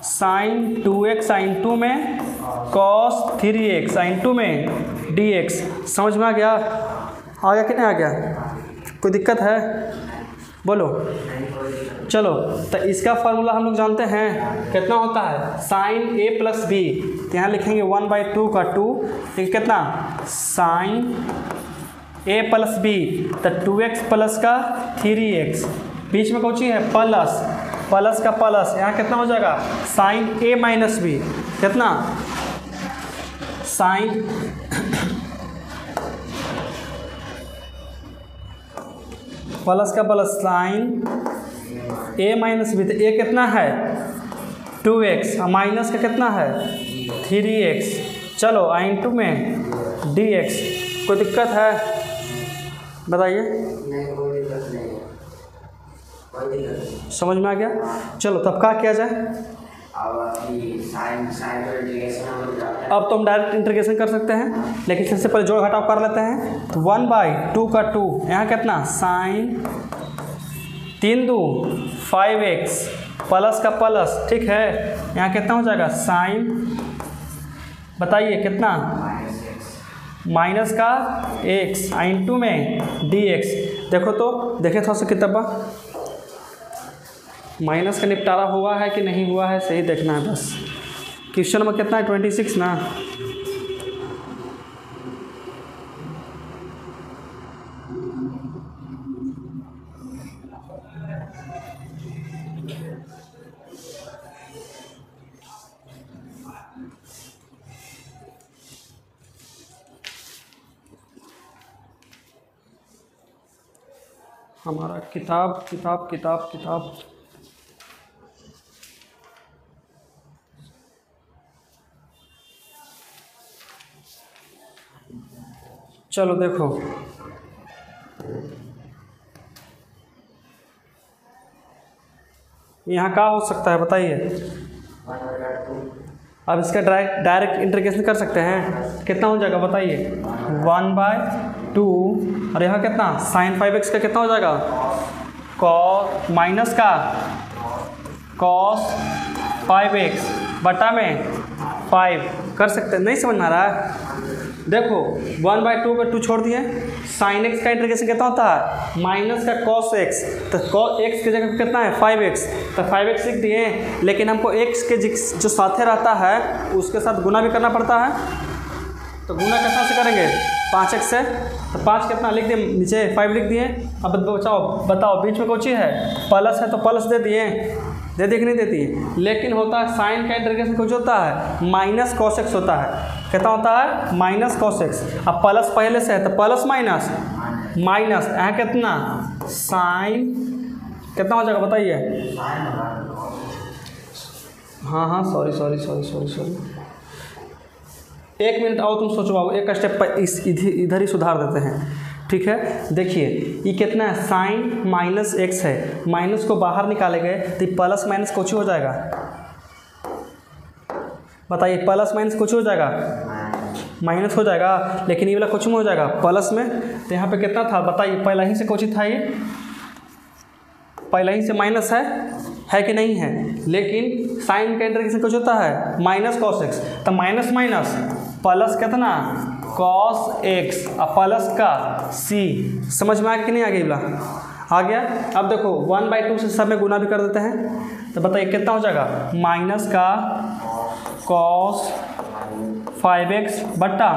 Speaker 1: sign 2x sign 2 में cos 3x साइन 2 में dx। समझ में आ गया? आ गया कि नहीं आ गया? कोई दिक्कत है? बोलो। चलो तो इसका फार्मूला हम लोग जानते हैं, कितना होता है साइन ए प्लस बी, तो यहाँ लिखेंगे 1/2 का 2, लेकिन कितना साइन ए प्लस बी, तो 2x प्लस का 3x, बीच में कौन सी है प्लस, प्लस का प्लस, यहाँ कितना हो जाएगा साइन ए माइनस बी, कितना साइन प्लस का प्लस साइन ए माइनस बी, तो ए कितना है 2x और माइनस का कितना है 3x। चलो इंटू में dx। कोई दिक्कत है बताइए?
Speaker 2: नहीं, कोई दिक्कत नहीं है, कोई दिक्कत नहीं।
Speaker 1: समझ में आ गया? चलो तब क्या किया जाए? अब तो हम डायरेक्ट इंटीग्रेशन कर सकते हैं, लेकिन सबसे पहले जोड़ घटाव कर लेते हैं। तो 1/2 का 2, यहाँ कितना साइन 3×2 5x प्लस का प्लस, ठीक है, यहाँ कितना हो जाएगा साइन, बताइए कितना माइनस का x इंटू में dx। देखो तो देखे थोड़ा सा किताबा माइनस का निपटारा हुआ है कि नहीं हुआ है, सही देखना है बस। क्वेश्चन नंबर कितना है 26 ना। हमारा किताब किताब किताब किताब चलो देखो यहाँ क्या हो सकता है बताइए? अब इसका डायरेक्ट इंटीग्रेशन कर सकते हैं, कितना हो जाएगा बताइए 1/2 और यहाँ कितना साइन 5x का कितना हो जाएगा कॉस माइनस का cos 5x बटा में 5 कर सकते हैं। नहीं समझ में आ रहा है? देखो 1/2 पे 2 छोड़ दिए, साइन एक्स का इंटीग्रेशन कितना होता है माइनस का कॉस एक्स, तो कॉस एक्स की जगह कितना है 5x, तो 5x लिख दिए, लेकिन हमको x के जो साथे रहता है उसके साथ गुना भी करना पड़ता है, तो गुना कितना से करेंगे 5x से, तो 5 कितना लिख दिए नीचे 5 लिख दिए। अब बताओ बीच में कोई चीज़ है प्लस है तो प्लस दे दिए, दे दी कि नहीं देती है, लेकिन होता है साइन का इंटीग्रेशन कुछ होता है माइनस कॉस एक्स होता है, कितना होता है माइनस कॉस एक्स। अब प्लस पहले से है तो प्लस माइनस माइनस, यहाँ कितना साइन कितना हो जाएगा बताइए। हाँ सॉरी 1 मिनट आओ, तुम सोचो बाबू, एक स्टेप इस इधर ही सुधार देते हैं, ठीक है। देखिए ये कितना है साइन माइनस एक्स है, माइनस को बाहर निकाले गए तो प्लस माइनस कुछ हो जाएगा, बताइए प्लस माइनस कुछ हो जाएगा माइनस हो जाएगा, लेकिन ये वाला कुछ में हो जाएगा प्लस में, तो यहाँ पे कितना था बताइए, पहला ही से कुछ था, ये पहला ही से माइनस है कि नहीं है, लेकिन साइन का इंटीग्रेशन कुछ होता है माइनस कॉस एक्स, तो माइनस माइनस प्लस कितना कॉस एक्स और प्लस का सी, समझ में आ गया कि नहीं आ गया, आ गया। अब देखो 1/2 से सब में गुना भी कर देते हैं, तो बताइए कितना हो जाएगा माइनस का कॉस 5x बट्टा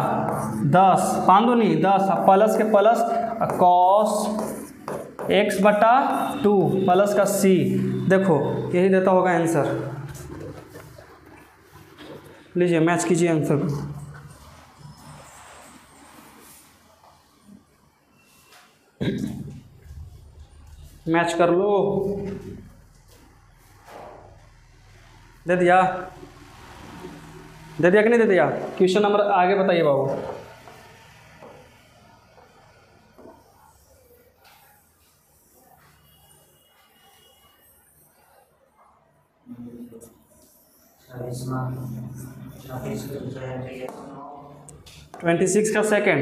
Speaker 1: 10, 5 दूनी 10, प्लस के प्लस कॉस x बट्टा 2 प्लस का c, देखो यही देता होगा आंसर, लीजिए मैच कीजिए आंसर को, मैच कर लो, दे दिया कि नहीं दे दिया, क्वेश्चन नंबर आगे बताइए बाबू। ट्वेंटी 26 का सेकेंड,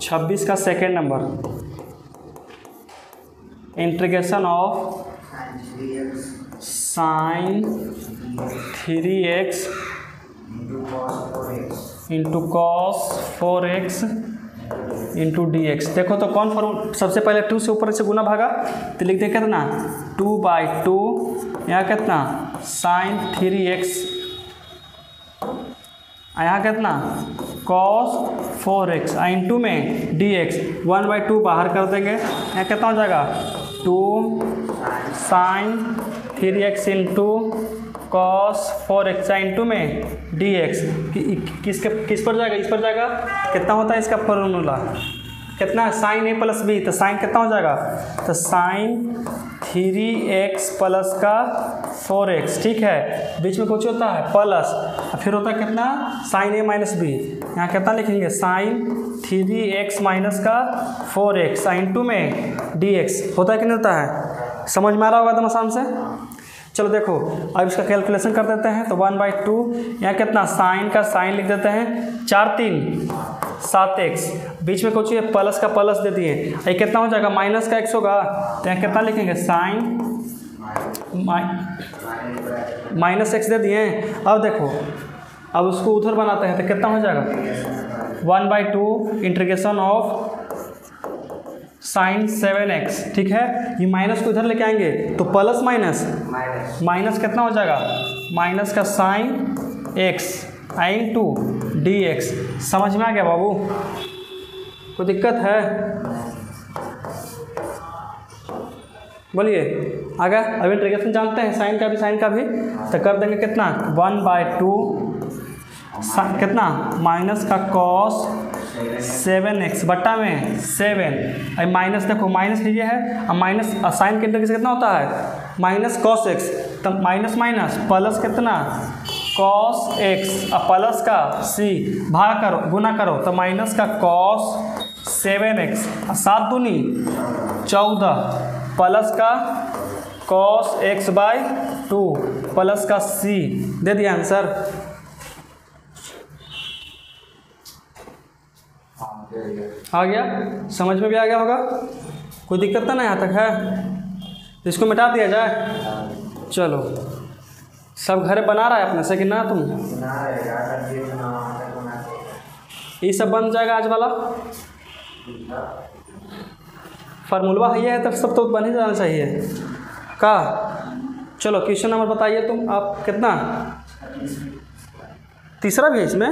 Speaker 1: 26 का second number, integration of sine 3x into cos 4x into dx। देखो तो कौन फॉर्मूला, सबसे पहले 2 से ऊपर से गुना भागा तो लिख दे कितना 2/2, यहाँ कितना साइन 3x, यहाँ कितना cos 4x इंटू में dx, 1/2 बाहर कर देंगे, यहाँ कितना हो जाएगा 2 sine 3x into cos 4x into में dx, किस पर जाएगा, इस पर जाएगा, कितना होता है इसका फॉर्मूला कितना साइन a प्लस b, तो साइन कितना हो जाएगा, तो साइन 3x प्लस का 4x, ठीक है, बीच में कुछ होता है प्लस, फिर होता है कितना साइन a माइनस b, यहाँ कितना लिखेंगे साइन 3x माइनस का 4x साइन 2 में dx, होता है कि नहीं होता है, समझ में आ रहा होगा एकदम आसान से। चलो देखो अब इसका कैलकुलेशन कर देते हैं, तो 1/2 यहाँ कितना साइन का साइन लिख देते हैं 4 3 7x, बीच में कुछ ये प्लस का प्लस दे दिए, ये कितना हो जाएगा माइनस का x होगा, तो यहाँ कितना लिखेंगे साइन माइनस x दे दिए। अब देखो अब उसको उधर बनाते हैं तो कितना हो जाएगा 1/2 इंटीग्रेशन ऑफ साइन 7x, ठीक है, ये माइनस को इधर लेके आएंगे तो प्लस माइनस कितना हो जाएगा माइनस का साइन x इंटू dx, समझ में आ गया बाबू, कोई दिक्कत है बोलिए आ गया। अब इंटीग्रेशन जानते हैं साइन का भी तो कर देंगे कितना 1/2 कितना माइनस का कॉस 7x बट्टा में 7, अब माइनस देखो माइनस ये है, अब माइनस साइन के इंटीग्रेशन कितना होता है माइनस कॉस x, तब माइनस माइनस प्लस कितना कॉस x और प्लस का c, भाग करो गुना करो तो माइनस का कॉस 7x 7 दूनी 14 प्लस का कॉस x/2 प्लस का c, दे दिया आंसर, आ गया, समझ में भी आ गया होगा, कोई दिक्कत तो नहीं यहाँ तक है, तो इसको मिटा दिया जाए। चलो सब घर बना रहा है अपने से कि ना तुम ये सब बन जाएगा आज वाला फार्मूला है, ये है तब सब तो बन ही जाना चाहिए का। चलो क्वेश्चन नंबर बताइए तुम, आप कितना, तीसरा भी है इसमें,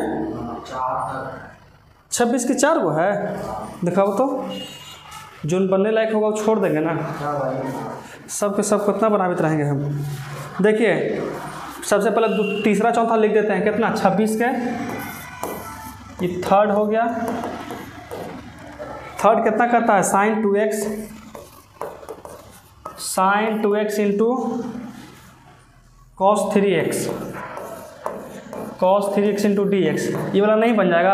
Speaker 1: 26 के 4 गो है, दिखाओ तो, जो बनने लायक होगा वो छोड़ देंगे ना, सब के सब कितना बनाते रहेंगे हम। देखिए सबसे पहले तीसरा चौथा लिख देते हैं, कितना 26 के, ये थर्ड हो गया, थर्ड कितना करता है sin 2x into cos 3x into dx, ये वाला नहीं बन जाएगा,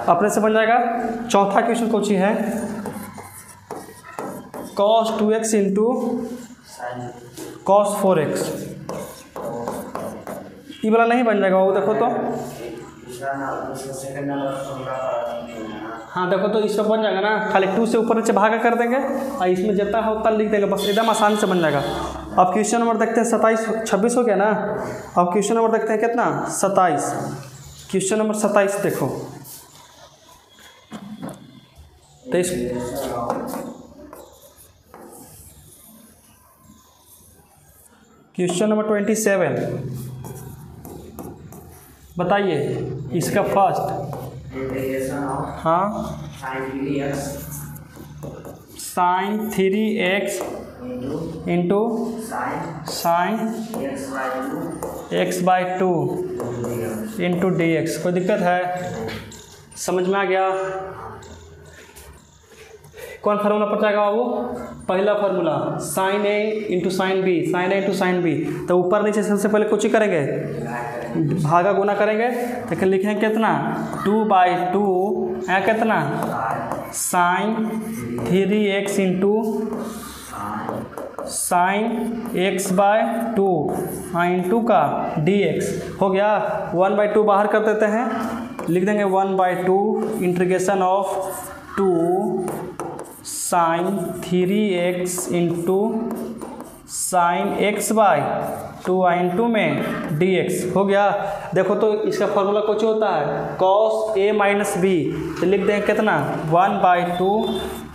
Speaker 1: अपने से बन जाएगा। चौथा क्वेश्चन कौन सी है, cos 2x into cos 4x, ये वाला नहीं बन जाएगा, वो देखो तो, हाँ देखो तो इसका बन जाएगा ना, खाली 2 से ऊपर नीचे भागा कर देंगे और इसमें जितना है उतना लिख देंगे, बस एकदम आसानी से बन जाएगा। अब क्वेश्चन नंबर देखते हैं 26 हो गया ना, अब क्वेश्चन नंबर देखते हैं कितना 27, क्वेश्चन नंबर 27 देखो, तो इस क्वेश्चन नंबर 27 बताइए इसका फर्स्ट, हाँ sin 3x into sin x/2 into dx, कोई दिक्कत है, समझ में आ गया। कौन फार्मूला पड़ जाएगा बाबू, पहला formula sin a into sin b, sin a into sin b, तो ऊपर नीचे सबसे पहले कुछ ही करेंगे, भागा गुना करेंगे, तो लिखेंगे कितना 2/2 है, कितना sin 3x into sin x/2 into का dx हो गया। 1/2 बाहर कर देते हैं, लिख देंगे 1/2 integration of 2 sin 3x into sin x/2 into में dx हो गया। देखो तो इसका फॉर्मूला कुछ होता है cos a माइनस बी, तो लिख देंगे कितना 1/2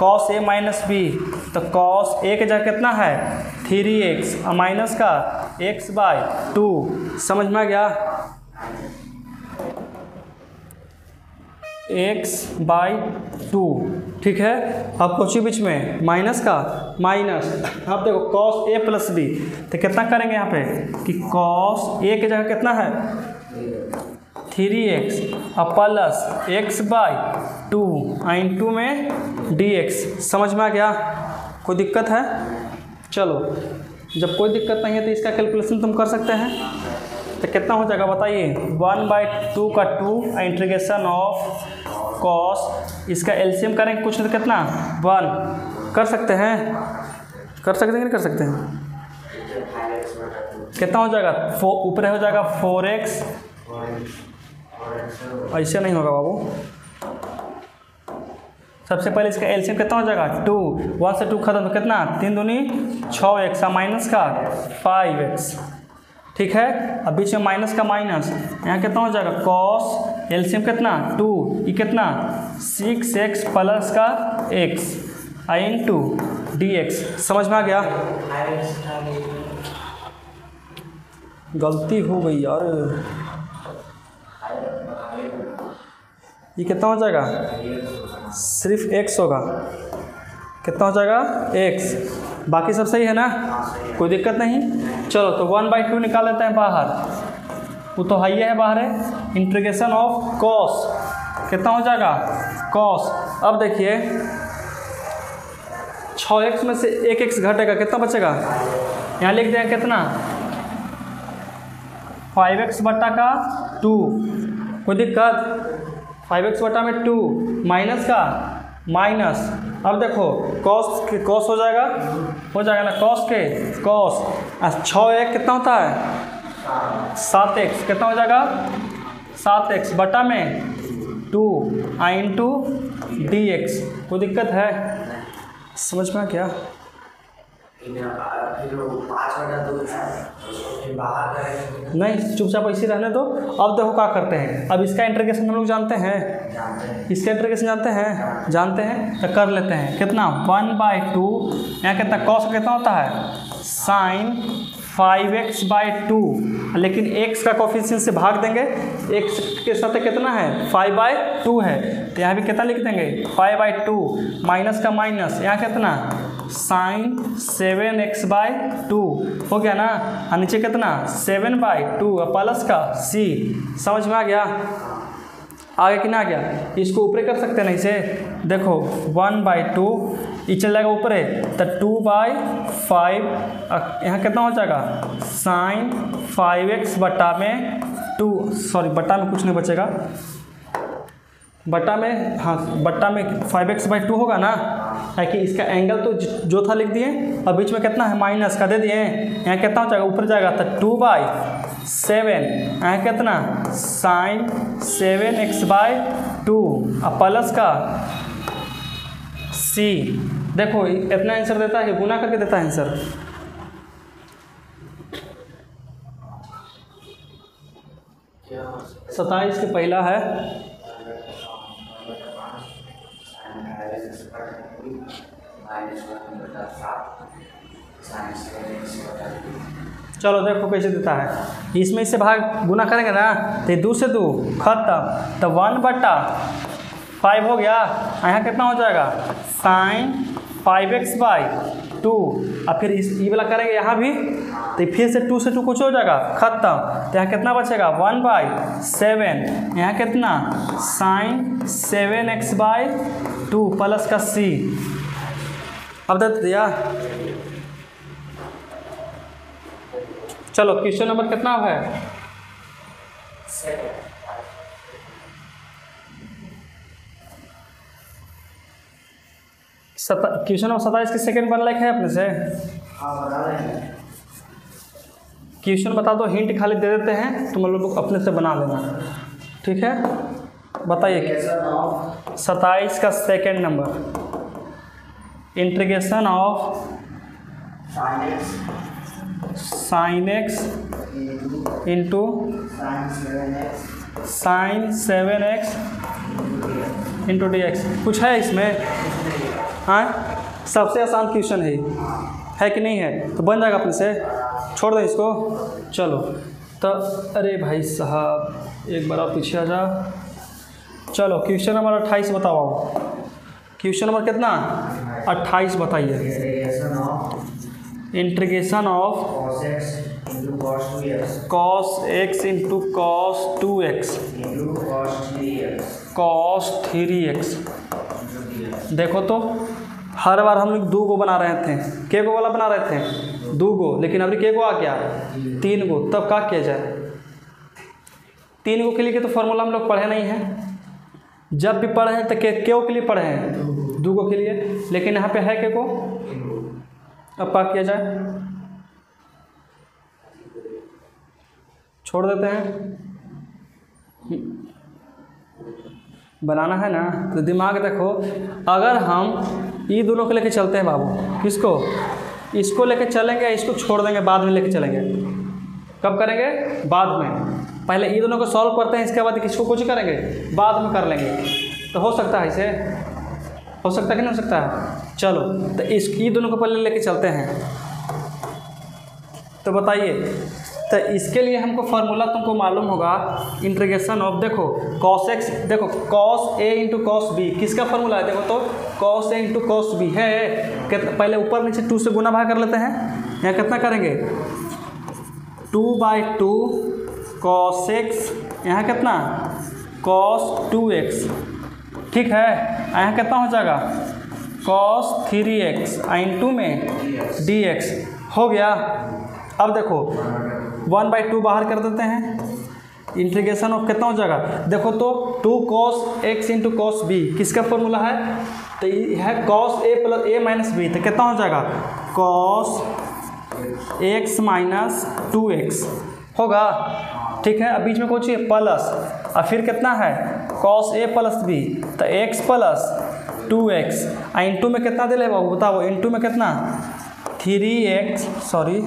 Speaker 1: cos a माइनस बी, तो cos a के जगह कितना है 3x माइनस का x/2, समझ में आ गया, x/2, ठीक है। अब कुछ बीच में माइनस का माइनस, अब देखो cos a प्लस बी, तो कितना करेंगे यहाँ पे कि cos a की जगह कितना है 3x प्लस x/2 इंटू में dx, समझ में आ गया, कोई दिक्कत है। चलो जब कोई दिक्कत नहीं है तो इसका कैलकुलेशन तुम कर सकते हैं, तो कितना हो जाएगा बताइए 1/2 का 2 इंटीग्रेशन ऑफ cos, इसका एलसीएम करेंगे कुछ नहीं तो कितना 1, कर सकते हैं, कर सकते हैं कि नहीं कर सकते हैं, कितना हो जाएगा ऊपर हो जाएगा 4x, ऐसे नहीं होगा बाबू, सबसे पहले इसका एलसीएम कितना हो जाएगा 2, 1 से 2 खत्म, कितना 3 दूनी 6x माइनस का 5x, ठीक है। अब बीच में माइनस का माइनस, यहाँ कितना हो जाएगा cos एलसीएम कितना 2, ये कितना 6x प्लस का x इंटू dx, समझ में आ गया। गलती हो गई यार, ये कितना हो जाएगा सिर्फ x होगा, कितना हो जाएगा x, बाकी सब सही है ना, कोई दिक्कत नहीं। चलो तो 1/2 निकाल लेते हैं बाहर, वो तो हाई है बाहर है, इंटीग्रेशन ऑफ cos कितना हो जाएगा cos, अब देखिए 6x में से 1x घटेगा, कितना बचेगा, यहाँ लिख देंगे कितना 5x बटा का 2, कोई दिक्कत, 5x बटा में 2 माइनस का माइनस, अब देखो cos के cos हो जाएगा ना, cos के cos, 6x कितना होता है 7x, कितना हो जाएगा 7x बटा में 2 इंटू dx, कोई दिक्कत है, समझ में क्या।
Speaker 2: फिर वो 5/2 फिर बाहर करेंगे।
Speaker 1: नहीं, चुपचाप ऐसे रहने दो। अब देखो क्या करते हैं, अब इसका इंटीग्रेशन हम लोग जानते हैं, इसका इंटीग्रेशन जानते हैं तो कर लेते हैं। कितना 1/2, यहाँ कितना कॉस कितना होता है साइन 5x/2, लेकिन x का कोफिशिएंट से भाग देंगे, x के साथ कितना है 5/2 है, तो यहाँ भी कितना लिख देंगे 5/2 माइनस का माइनस, यहाँ कितना साइन 7x/2 हो गया ना, और नीचे कितना 7/2 प्लस का c। समझ में आ गया? आगे कितना आ गया, इसको ऊपर कर सकते हैं नहीं से, देखो 1/2 ये चल जाएगा ऊपर है तो 2/5, यहाँ कितना हो जाएगा साइन 5x बटा में 2, सॉरी बटा में कुछ नहीं बचेगा, बटा में, हाँ बटा में 5x/2 होगा ना, है कि इसका एंगल तो जो था लिख दिए, और बीच में कितना है माइनस का दे दिए, यहाँ कितना हो जाएगा ऊपर जाएगा तो 2/7, यहाँ कितना साइन 7x/2 और प्लस का c। देखो इतना आंसर देता है, गुना करके देता है आंसर। सत्ताईस के पहला है, चलो देखो कैसे देता है, इसमें से भाग गुना करेंगे ना तो 2 से 2 खत्म, तो 1/5 हो गया, यहाँ कितना हो जाएगा साइन 5x/2, और फिर इस ये वाला करेंगे यहाँ भी, तो फिर से 2 से 2 कुछ हो जाएगा खत्म, तो यहाँ कितना बचेगा 1/7, यहाँ कितना साइन 7x/2 प्लस का c। अब दे दिया। चलो क्वेश्चन नंबर कितना है, क्वेश्चन नंबर 27 के सेकंड बन लाइक है अपने से, क्वेश्चन बता दो, हिंट खाली दे देते हैं, तुम लोग अपने से बना लेना, ठीक है? बताइए 27 का second number, integration of sine x into sign 7x into dx। कुछ है इसमें? हाँ, सबसे आसान क्वेश्चन है कि नहीं है? तो बन जाएगा अपने से, छोड़ दें इसको। चलो तो अरे भाई साहब एक बार आप पीछे आ जा। चलो क्वेश्चन नंबर 28 बताओ, क्वेश्चन नंबर कितना 28 बताइए। Integration of cos x into cos 2x cos 3x। देखो तो हर बार हम लोग 2 गो बना रहे थे, के गो वाला बना रहे थे 2 गो, लेकिन अभी के गो आ गया 3 गो, तब क्या किया जाए? 3 गो के लिए तो फॉर्मूला हम लोग पढ़े नहीं हैं, जब भी पढ़े हैं तो के गो के लिए पढ़े हैं 2 गो के लिए, लेकिन यहाँ पे है के गो। अब क्या किया जाए? छोड़ देते हैं, बनाना है ना तो दिमाग देखो। अगर हम ये दोनों को लेके चलते हैं बाबू, किसको? इसको लेके चलेंगे, इसको छोड़ देंगे, बाद में लेके चलेंगे। कब करेंगे? बाद में। पहले ये दोनों को सॉल्व करते हैं, इसके बाद किसको कुछ करेंगे, बाद में कर लेंगे। तो हो सकता है इसे, हो सकता है कि नहीं हो सकता है? चलो तो ये दोनों को पहले लेके चलते हैं। तो बताइए, तो इसके लिए हमको फार्मूला तुमको मालूम होगा, इंटीग्रेशन ऑफ, देखो cos x, देखो cos a into cos b किसका फार्मूला है? देखो तो cos a into cos b है, पहले ऊपर नीचे 2 से गुना भाग कर लेते हैं। यहाँ कितना करेंगे 2/2 cos x, यहाँ कितना cos 2x, ठीक है? यहाँ कितना हो जाएगा cos 3x इंटू में dx हो गया। अब देखो 1/2 बाहर कर देते हैं, इंटीग्रेशन ऑफ कितना हो जाएगा? देखो तो 2 cos x into cos b किसका फॉर्मूला है? तो ये है cos a plus a minus b, तो कितना हो जाएगा cos x माइनस 2x होगा, ठीक है? अब बीच में कुछ प्लस, और फिर कितना है cos a प्लस b, तो x प्लस 2x इंटू में कितना दे ले बाबू बताओ, इंटू में कितना 3x सॉरी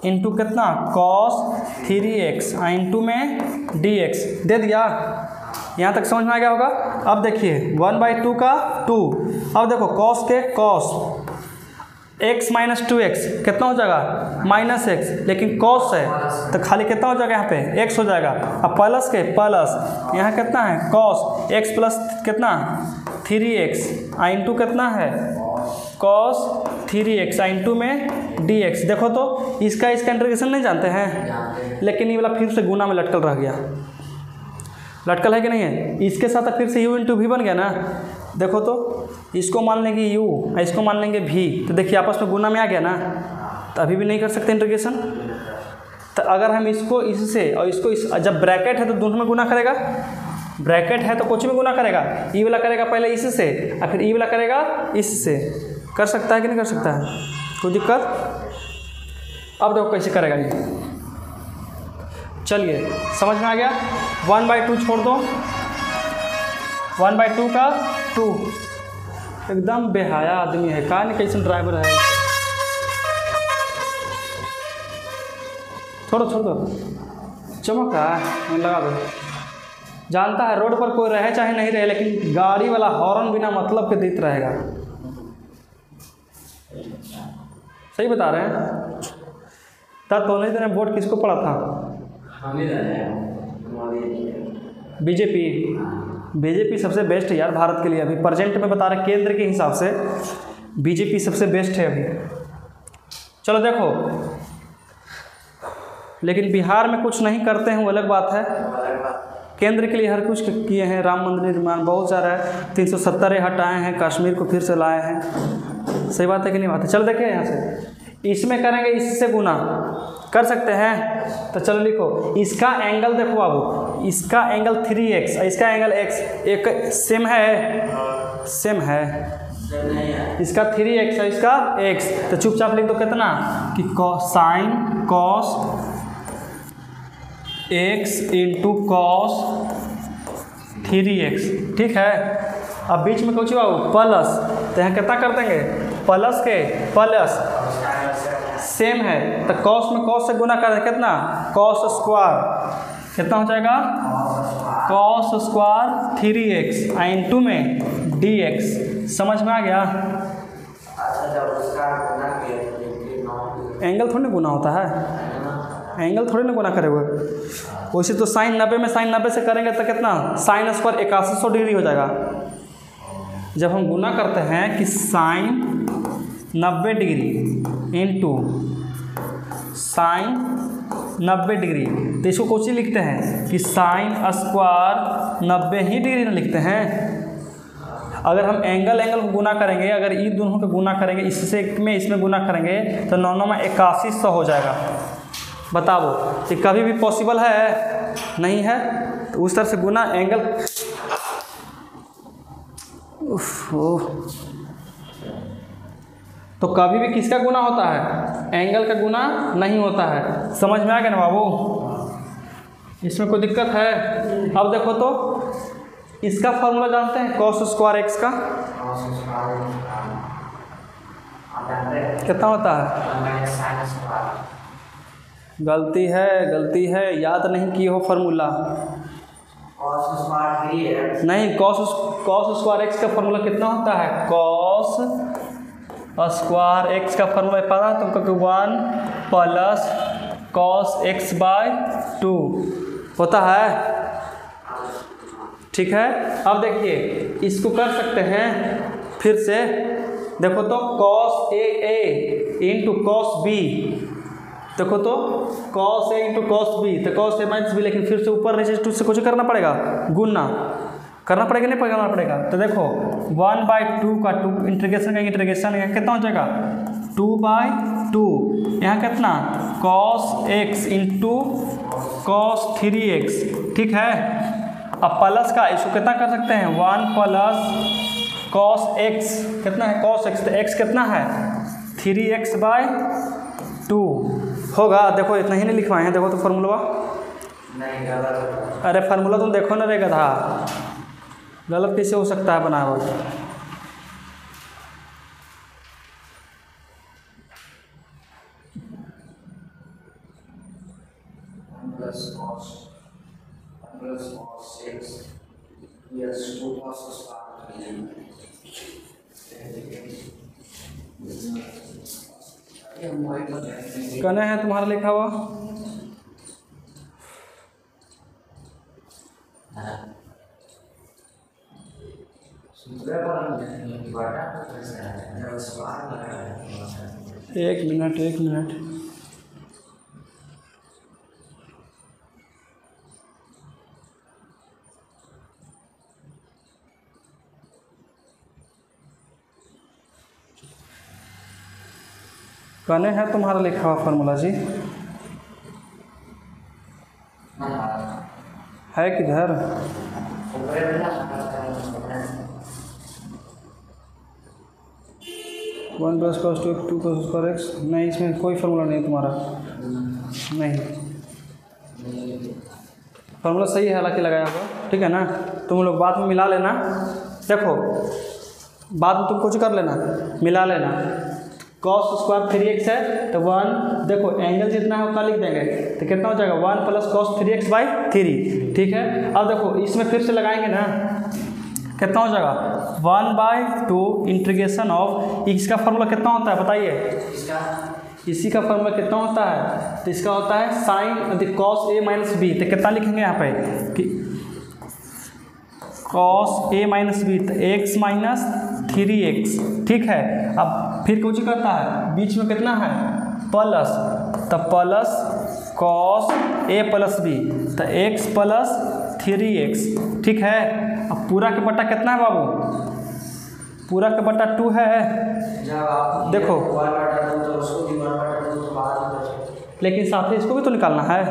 Speaker 1: इंटू कितना cos 3x इंटू में dx दे दिया। यहाँ तक समझ में आ गया होगा। अब देखिए 1/2 का 2, अब देखो cos के cos x माइनस 2x कितना हो जाएगा -x, लेकिन cos है तो खाली कितना हो जाएगा यहाँ पे x हो जाएगा। अब प्लस के प्लस यहाँ कितना है cos x प्लस कितना 3x इंटू कितना है cos 3x इंटू में dx। देखो तो इसका इंटीग्रेशन नहीं जानते हैं, लेकिन ये वाला फिर से गुना में लटकल रह गया। लटकल है कि नहीं है? इसके साथ फिर से u इंटू वी बन गया ना। देखो तो इसको मान लेंगे u और इसको मान लेंगे v, तो देखिए आपस में गुना में आ गया ना। तो अभी भी नहीं कर सकते इंटीग्रेशन। तो अगर हम इसको इससे और इसको जब ब्रैकेट है तो दोनों में गुना करेगा, ब्रैकेट है तो कुछ में गुना करेगा। ई वाला करेगा पहले इससे और फिर ई वाला करेगा इससे। कर सकता है कि नहीं कर सकता है? कोई दिक्कत? अब देखो कैसे करेगा ये। चलिए समझ में आ गया। 1/2 छोड़ दो, 1/2 का 2। एकदम बेहाया आदमी है, का नहीं कैसे ड्राइवर है। छोड़ो दो, चमक रहा है लगा दो। जानता है रोड पर कोई रहे चाहे नहीं रहे, लेकिन गाड़ी वाला हॉर्न बिना मतलब के देते रहेगा। सही बता रहे हैं। तब तो नहीं दिन वोट किसको पड़ा था? बीजेपी सबसे बेस्ट है यार भारत के लिए। अभी प्रेजेंट में बता रहे केंद्र के हिसाब से बीजेपी सबसे बेस्ट है अभी। चलो देखो, लेकिन बिहार में कुछ नहीं करते हैं वो अलग बात है। केंद्र के लिए हर कुछ किए हैं। राम मंदिर निर्माण बहुत सारा है, 370 हटाए हैं, कश्मीर को फिर से लाए हैं। सही बात है कि नहीं बात है? चलो देखिए यहाँ से इसमें करेंगे, इससे गुना कर सकते हैं। तो चलो लिखो, इसका एंगल देखो बाबू, इसका एंगल 3x, इसका एंगल x एक सेम है। इसका 3x है, इसका x। तो चुपचाप लिख दो कितना कि sine cos x into cos 3x। ठीक है। अब बीच में कुछ बाबू प्लस, तो यहाँ कितना कर देंगे प्लस के प्लस सेम है तो cos में cos से गुना कर दें कितना cos स्क्वायर कितना हो जाएगा cos स्क्वायर 3x इंटू में dx। समझ में आ गया? एंगल थोड़ी ना गुना होता है, एंगल थोड़ी ना गुना करे हुए। वैसे तो साइन 90 में साइन 90 से करेंगे तो कितना साइन स्क्वायर 8100 डिग्री हो जाएगा। जब हम गुना करते हैं कि sine 90 degree into sine 90 degree, तो इसको कुछ ही लिखते हैं कि साइन स्क्वायर 90 ही डिग्री ना लिखते हैं। अगर हम एंगल को गुना करेंगे, अगर ये दोनों को गुना करेंगे, इससे में इसमें गुना करेंगे तो 9 में 8100 हो जाएगा। बताओ कि कभी भी पॉसिबल है? नहीं है। तो उस तरह से गुना एंगल तो कभी भी किसका गुना होता है? एंगल का गुना नहीं होता है। समझ में आ गया ना बाबू? इसमें कोई दिक्कत है? अब देखो तो इसका फॉर्मूला जानते हैं cos स्क्वायर x का कितना होता है? गलती है, याद नहीं किए हो फॉर्मूला। नहीं, cos स्क्वायर x का फॉर्मूला कितना होता है? cos स्क्वायर x का फॉर्मूला पता है तुमको? 1 प्लस cos x/2 होता है। ठीक है। अब देखिए इसको कर सकते हैं फिर से। देखो तो cos a into cos b, देखो तो cos a into cos b, तो cos a माइनस b, लेकिन फिर से ऊपर नीचे 2 से कुछ करना पड़ेगा, गुना करना पड़ेगा नहीं करना पड़ेगा। तो देखो 1/2 का 2 इंटीग्रेशन यहाँ कितना हो जाएगा 2/2। यहाँ कितना cos x into cos 3x। ठीक है। अब प्लस का इसको कितना कर सकते हैं 1 प्लस cos x कितना है cos x, तो x कितना है 3x/2 होगा। देखो इतना ही नहीं लिखवाए हैं। देखो तो फार्मूला, अरे फार्मूला तुम देखो ना रे गधा, गलत कैसे हो सकता है बना हुआ? कहना है तुम्हारा लिखा हुआ एक मिनट कहने है तुम्हारा लिखा हुआ फार्मूला जी है किधर? One plus cos two x 2 cos square x. नहीं, इसमें कोई फार्मूला नहीं तुम्हारा। नहीं, फार्मूला सही है हालांकि लगाया हुआ, ठीक है ना। तुम लोग बाद में मिला लेना। देखो बाद में तुम कुछ कर लेना, मिला लेना। कॉस स्क्वायर 3x है तो 1, देखो एंगल जितना है उतना लिख देंगे तो कितना हो जाएगा 1 प्लस कॉस 3x/3, ठीक है। अब देखो इसमें फिर से लगाएंगे ना, कितना हो जाएगा 1/2 इंटीग्रेशन ऑफ। इसका फार्मूला कितना होता है बताइए? इसी का फार्मूला कितना होता है? तो इसका होता है sine cos a minus b. तो कितना लिखेंगे यहाँ पे कि कॉस a माइनस बी, तो x माइनस 3x, ठीक है। अब फिर कुछ करता है बीच में कितना है प्लस, तो plus cos a plus b, तो x प्लस 3x, ठीक है। अब पूरा के बट्टा कितना है बाबू? पूरा का बट्टा 2 है। देखो लेकिन साथ ही इसको भी तो निकालना है,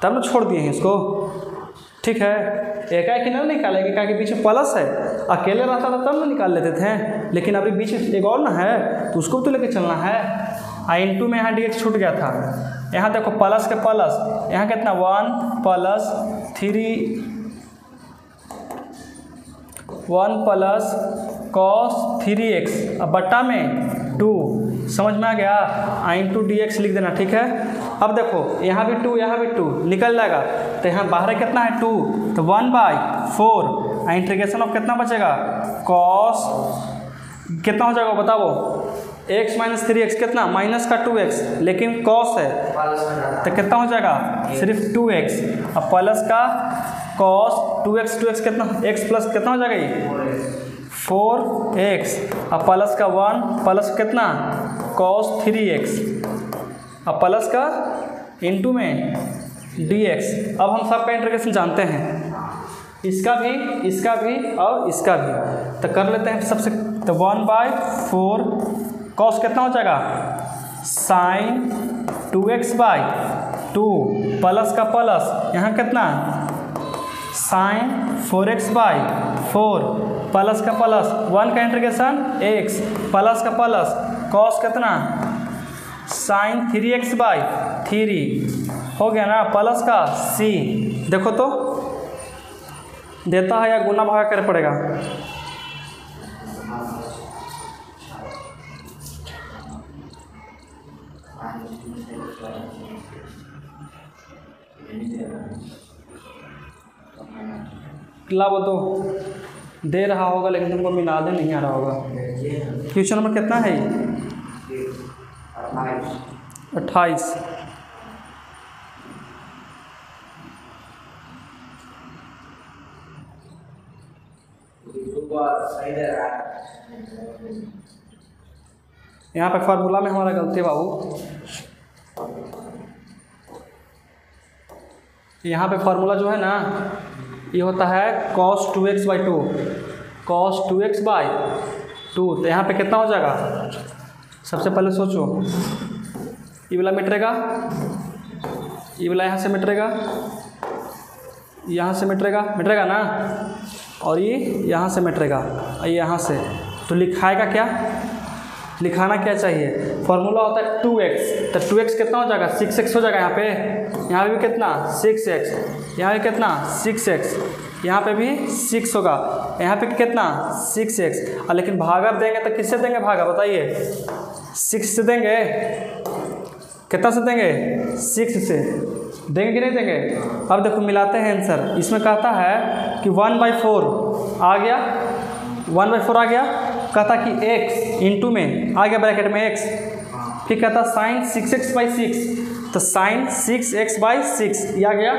Speaker 1: तब ना छोड़ दिए हैं इसको, ठीक है। एक कि नहीं निकालेंगे, क्या कि बीच में प्लस है। अकेले रहता था तब ना निकाल लेते थे, लेकिन अभी बीच में एक और ना है तो उसको भी तो लेके चलना है। इन टू में यहाँ dx छूट गया था। यहाँ देखो प्लस के प्लस, यहाँ कितना 1 प्लस 1 प्लस कॉस 3x, अब बट्टा में 2, समझ में आ गया। इन टू dx लिख देना, ठीक है। अब देखो यहाँ भी 2, यहाँ भी 2 निकल जाएगा, तो यहाँ बाहर कितना है 2, तो 1/4 इंटीग्रेशन ऑफ कितना बचेगा कॉस, कितना हो जाएगा बताओ? x माइनस 3x कितना माइनस का 2x, लेकिन कॉस है तो कितना हो जाएगा सिर्फ 2x। अब प्लस का कॉस 2x कितना, x प्लस कितना हो जाएगा ये 4x। अब प्लस का 1 प्लस कितना कॉस 3x, अब प्लस का इनटू में dx। अब हम सबका इंटीग्रेशन जानते हैं, इसका भी और इसका भी, तो कर लेते हैं सबसे। तो 1/4 कॉस कितना हो जाएगा साइन 2x/2 प्लस का प्लस, यहाँ कितना साइन 4x/4 प्लस का प्लस 1 का इंटीग्रेशन x प्लस का प्लस कॉस कितना साइन 3x/3 हो गया ना, प्लस का c। देखो तो देता है या गुना भागा कर पड़ेगा? ला वो तो दे रहा होगा लेकिन तुमको मिला दे नहीं आ रहा होगा। क्वेश्चन नंबर कितना है? 28। यहाँ पे फार्मूला में हमारा गलती बाबू, यहाँ पे फार्मूला जो है ना ये होता है cos 2x/2, cos 2x/2। तो यहाँ पे कितना हो जाएगा? सबसे पहले सोचो, ये वाला मिटेगा, ये वाला यहाँ से मिटेगा, यहाँ से मिटेगा ना, और ये यहाँ से मिटेगा, ये यहाँ से। तो लिखाएगा क्या, लिखाना क्या चाहिए? फॉर्मूला होता है 2x, तो 2x कितना हो जाएगा 6x हो जाएगा। यहाँ पे भी कितना 6x, यहाँ पे कितना 6x, यहाँ पे भी 6 होगा, यहाँ पे कितना 6x। और लेकिन भागा देंगे तो किससे देंगे भागा बताइए? 6 से देंगे, कितना से देंगे 6 से देंगे कि नहीं देंगे? अब देखो मिलाते हैं आंसर। इसमें कहता है कि 1/4 आ गया, 1/4 आ गया, कहता कि x इंटू में आ गया ब्रैकेट में x, फिर कहता साइन 6x/6, तो साइन 6x/6 ये आ गया।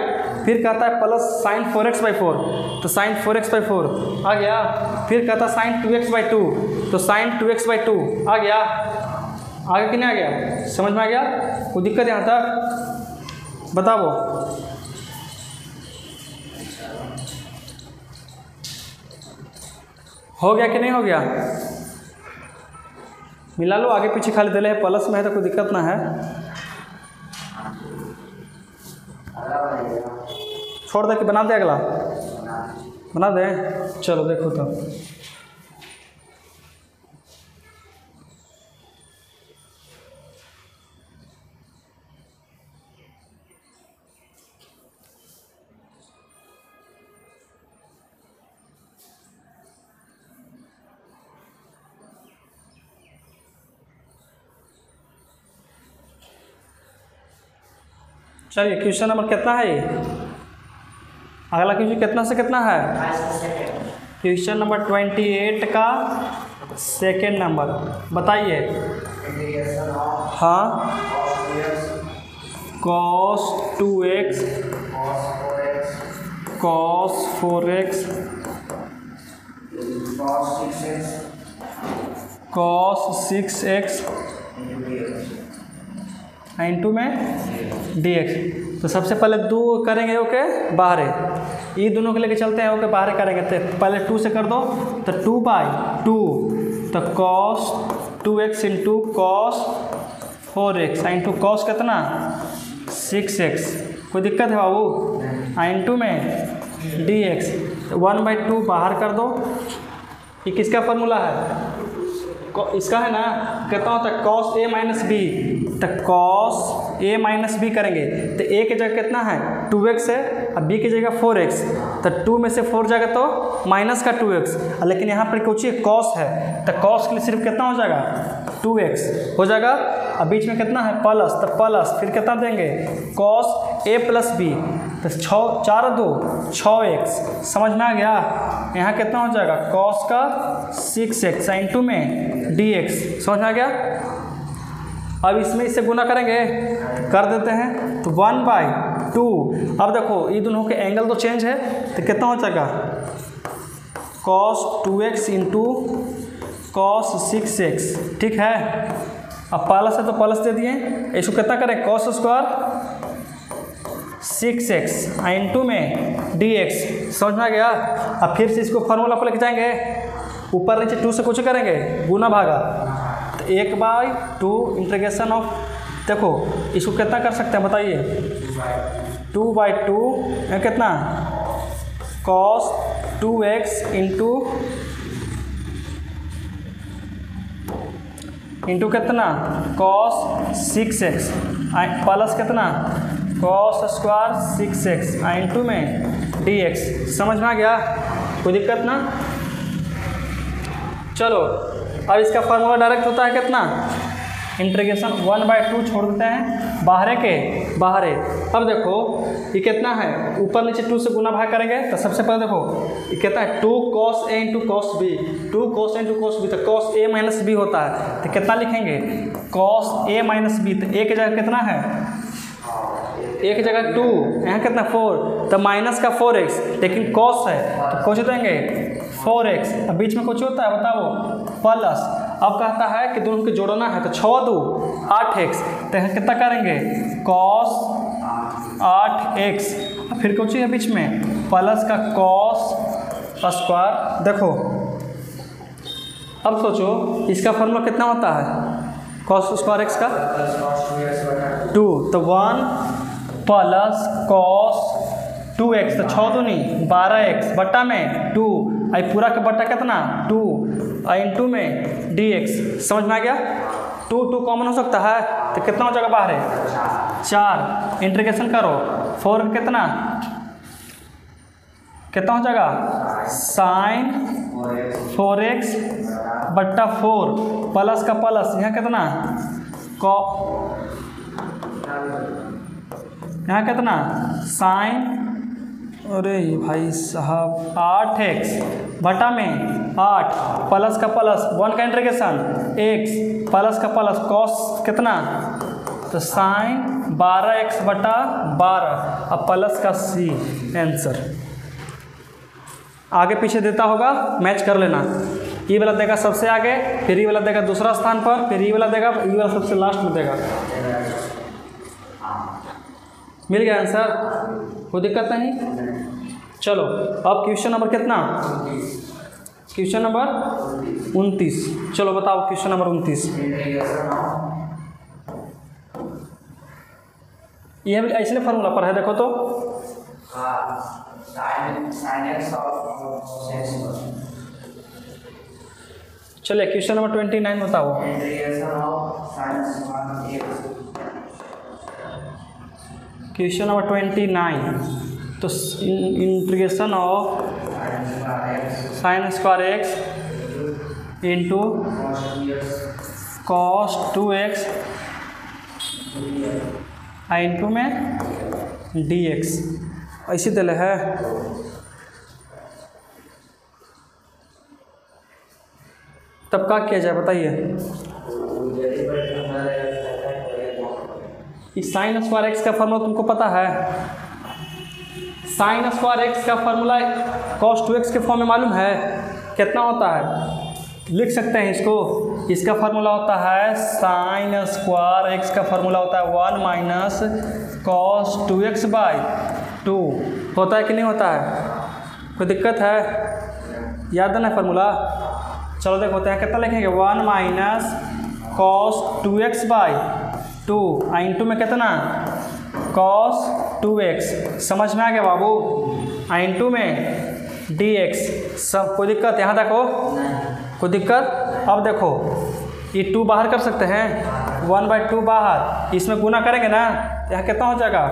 Speaker 1: फिर कहता है प्लस साइन 4x/4, तो साइन 4x/4 आ गया। फिर कहता है साइन 2x/2, तो साइन 2x/2 आ गया। आगे कि नहीं आ गया? समझ में आ गया? कोई दिक्कत यहाँ तक बताओ। हो गया कि नहीं हो गया? मिला लो, आगे पीछे खाली दिले है, प्लस में है तो कोई दिक्कत ना है। छोड़ दे कि बना दे? अगला बना दे, चलो देखो तो। चलिए क्वेश्चन नंबर कितना है ये? अगला क्वेश्चन कितना से कितना है? क्वेश्चन नंबर 28 का सेकेंड नंबर बताइए। हाँ, cos 2x cos 4x cos 6x into में dx। तो सबसे पहले दो करेंगे ओके बाहर है, ये दोनों को लेके चलते हैं ओके बाहर करेंगे। तो पहले 2 से कर दो, तो 2/2, तो cos 2x into cos 4x into cos कितना 6x। कोई दिक्कत है बाबू? इंटू में dx, 1/2 बाहर कर दो। ये किसका फॉर्मूला है? इसका है ना, कितना होता है cos a माइनस बी, तो cos a माइनस बी करेंगे तो a की जगह कितना है 2x है, अब b की जगह 4x, तो 2 में से 4 जाएगा तो माइनस का 2x, लेकिन यहाँ पर कुछ cos है तो cos के लिए सिर्फ कितना हो जाएगा 2x हो जाएगा। अब बीच में कितना है प्लस, तो प्लस फिर कितना देंगे cos a प्लस बी, तो 4 2 6x। समझ में आ गया? यहाँ कितना हो जाएगा cos का 6x इंटू में dx। समझ में आ गया? अब इसमें इससे गुना करेंगे, कर देते हैं, तो 1/2। अब देखो ये दोनों के एंगल तो चेंज है, तो कितना हो जाएगा cos 2x into cos 6x। ठीक है, अब प्लस है तो प्लस दे दिए, इसको कितना करें cos स्क्वायर 6x इंटू में dx। समझ में आ गया? अब फिर से इसको फार्मूला पर लेके जाएंगे, ऊपर नीचे 2 से कुछ करेंगे गुना भागा, तो 1/2 इंटीग्रेशन ऑफ, देखो इसको कितना कर सकते हैं बताइए 2/2 कितना cos 2x इंटू कितना cos 6x प्लस कितना cos स्क्वायर 6x इंटू में dx। समझ में आ गया? कोई दिक्कत ना? चलो अब इसका फार्मूला डायरेक्ट होता है कितना इंटीग्रेशन 1/2 छोड़ देते हैं बाहर के बाहर है। अब देखो ये कितना है, ऊपर नीचे 2 से गुना भाग करेंगे, तो सबसे पहले देखो ये कितना है 2 cos a into cos b, 2 cos a into cos b, तो cos a माइनस b होता है, तो कितना लिखेंगे cos a माइनस b, तो a की जगह कितना है a की जगह 2, यहाँ कितना 4, तो माइनस का 4x, लेकिन cos है तो कुछ देंगे 4x। अब बीच में कुछ होता है बताओ प्लस। अब कहता है कि दोनों को जोड़ना है, तो 6 2 8x, तो यहाँ कितना करेंगे cos 8x, फिर कुछ है बीच में प्लस का cos स्क्वायर। देखो अब सोचो इसका फॉर्मूला कितना होता है cos स्क्वायर x का 2, तो 1 प्लस cos 2x, तो 6 2 नहीं 12x बट्टा में 2, आई पूरा का बट्टा कितना 2 इंटू में dx। समझ में आ गया? 2 2 कॉमन हो सकता है, तो कितना हो जाएगा बाहर है 4, इंटीग्रेशन करो 4 कितना हो जाएगा साइन 4x बट्टा 4 प्लस का प्लस, यहाँ कितना यहाँ कितना साइन, अरे भाई साहब 8x बटा में 8 प्लस का प्लस 1 का इंटीग्रेशन x प्लस का प्लस कॉस कितना, तो साइन 12x बटा 12 अब प्लस का c आंसर। आगे पीछे देता होगा मैच कर लेना। ये वाला देगा सबसे आगे, फिर ये वाला देगा दूसरा स्थान पर, फिर ये वाला देगा, ये वाला सबसे लास्ट में देगा। मिल गया आंसर, कोई दिक्कत नहीं। चलो अब क्वेश्चन नंबर कितना, क्वेश्चन नंबर 29। चलो बताओ क्वेश्चन नंबर 29। ये इसलिए फार्मूला पर है, देखो तो चलिए क्वेश्चन नंबर 29 बताओ। क्वेश्चन नंबर 29 तो integration of sine square x into cos 2x into में dx ऐसी दिले है। तब क्या किया जाए बताइए। इस साइन स्क्वायर एक्स का फॉर्मूला तुमको पता है, साइन स्क्वायर एक्स का फॉर्मूला कॉस 2x के फॉर्म में मालूम है कितना होता है, लिख सकते हैं इसको। इसका फार्मूला होता है साइन स्क्वायर एक्स का फार्मूला होता है 1 माइनस कॉस 2x बाई 2। होता है कि नहीं होता है, कोई दिक्कत है, याद है ना फार्मूला। चलो देखो होते हैं कितना लिखेंगे 1 minus cos 2x by 2 into में कितना कॉस 2x। समझ में आ गया बाबू, इंटू में dx। सब कोई दिक्कत यहाँ देखो, कोई दिक्कत। अब देखो ये 2 बाहर कर सकते हैं, 1/2 बाहर, इसमें गुना करेंगे ना यहाँ कितना हो जाएगा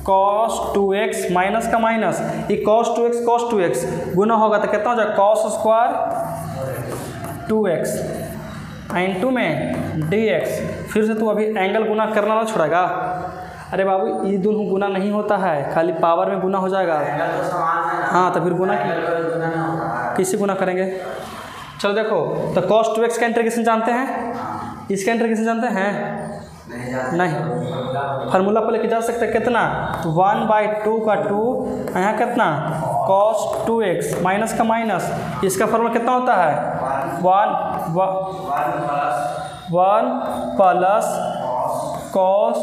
Speaker 1: cos 2x माइनस का माइनस, ये cos 2x गुना होगा तो कितना हो जाएगा cos स्क्वायर 2x इंटू में dx। फिर से तू अभी एंगल गुना करना ना छोड़ेगा। अरे बाबू ये दोनों गुना नहीं होता है, खाली पावर में गुना हो जाएगा। हाँ तो फिर गुना किससे गुना करेंगे। चलो देखो तो cos 2x का इंटीग्रेशन जानते हैं, इसका इंटीग्रेशन जानते हैं नहीं, फार्मूला पर लेके जा सकते हैं कितना 1/2 का 2 यहाँ कितना cos 2x माइनस का माइनस, इसका फार्मूला कितना होता है 1 प्लस cos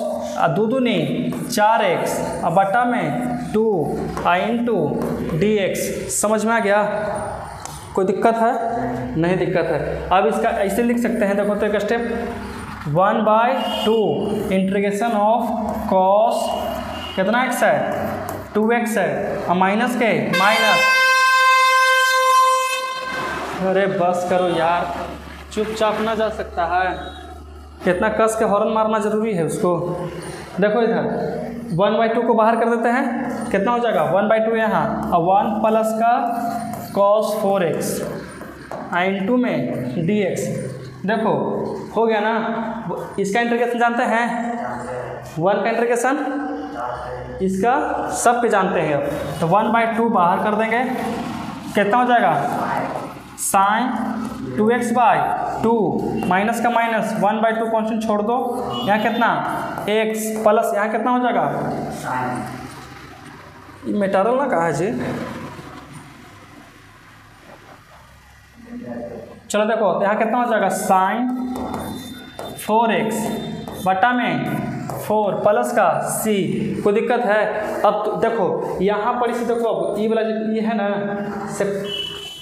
Speaker 1: 2 दूनी 4x अब बटा में 2 इंटू dx। समझ में आ गया, कोई दिक्कत है नहीं, दिक्कत है। अब इसका ऐसे लिख सकते हैं, देखो तो एक स्टेप 1/2 इंटीग्रेशन ऑफ कॉस कितना x है 2x है और माइनस के माइनस। अरे बस करो यार, चुपचाप ना जा सकता है, कितना कस के हॉर्न मारना जरूरी है उसको। देखो इधर 1/2 को बाहर कर देते हैं, कितना हो जाएगा 1/2 यहाँ और 1 प्लस का cos 4x इंटू में dx। देखो हो गया ना, इसका इंटीग्रेशन जानते हैं 1 का इंटीग्रेशन, इसका सब पे जानते हैं। अब तो 1/2 बाहर कर देंगे, कितना हो जाएगा साइन 2x बाई 2 माइनस का माइनस 1/2 कॉन्स्टेंट छोड़ दो, यहाँ कितना x प्लस यहाँ कितना हो जाएगा मेटारल ना कहा है जी। चलो देखो यहाँ कितना हो जाएगा साइन 4x बटा में 4 प्लस का c। कोई दिक्कत है। अब तो देखो यहाँ पर इसे देखो, अब ये वाला जो ये है ना से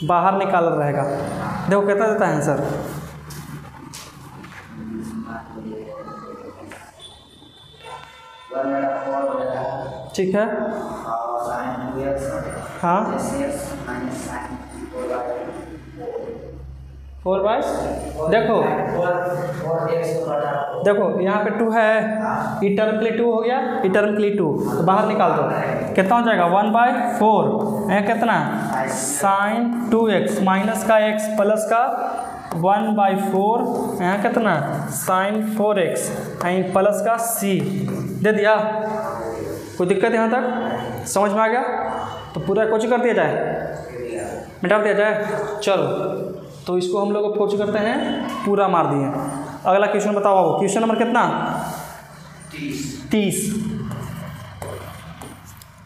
Speaker 1: बाहर निकाल रहेगा। देखो कितना देता है आंसर, ठीक है हाँ 4/, देखो यहाँ पे 2 है, ई टर्म के लिए 2 हो गया, ई टर्म के लिए 2 तो बाहर निकाल दो, कितना हो जाएगा 1/4 यहाँ कितना साइन 2x माइनस का x प्लस का 1/4 यहाँ कितना साइन 4x प्लस का c दे दिया। कोई दिक्कत यहाँ तक समझ में आ गया तो पूरा कुछ कर दिया जाए। मिटा दिया जाए। चलो तो इसको हम लोग अप्रोच करते हैं, पूरा मार दिए। अगला क्वेश्चन बताओ बाबू, क्वेश्चन नंबर कितना? 30।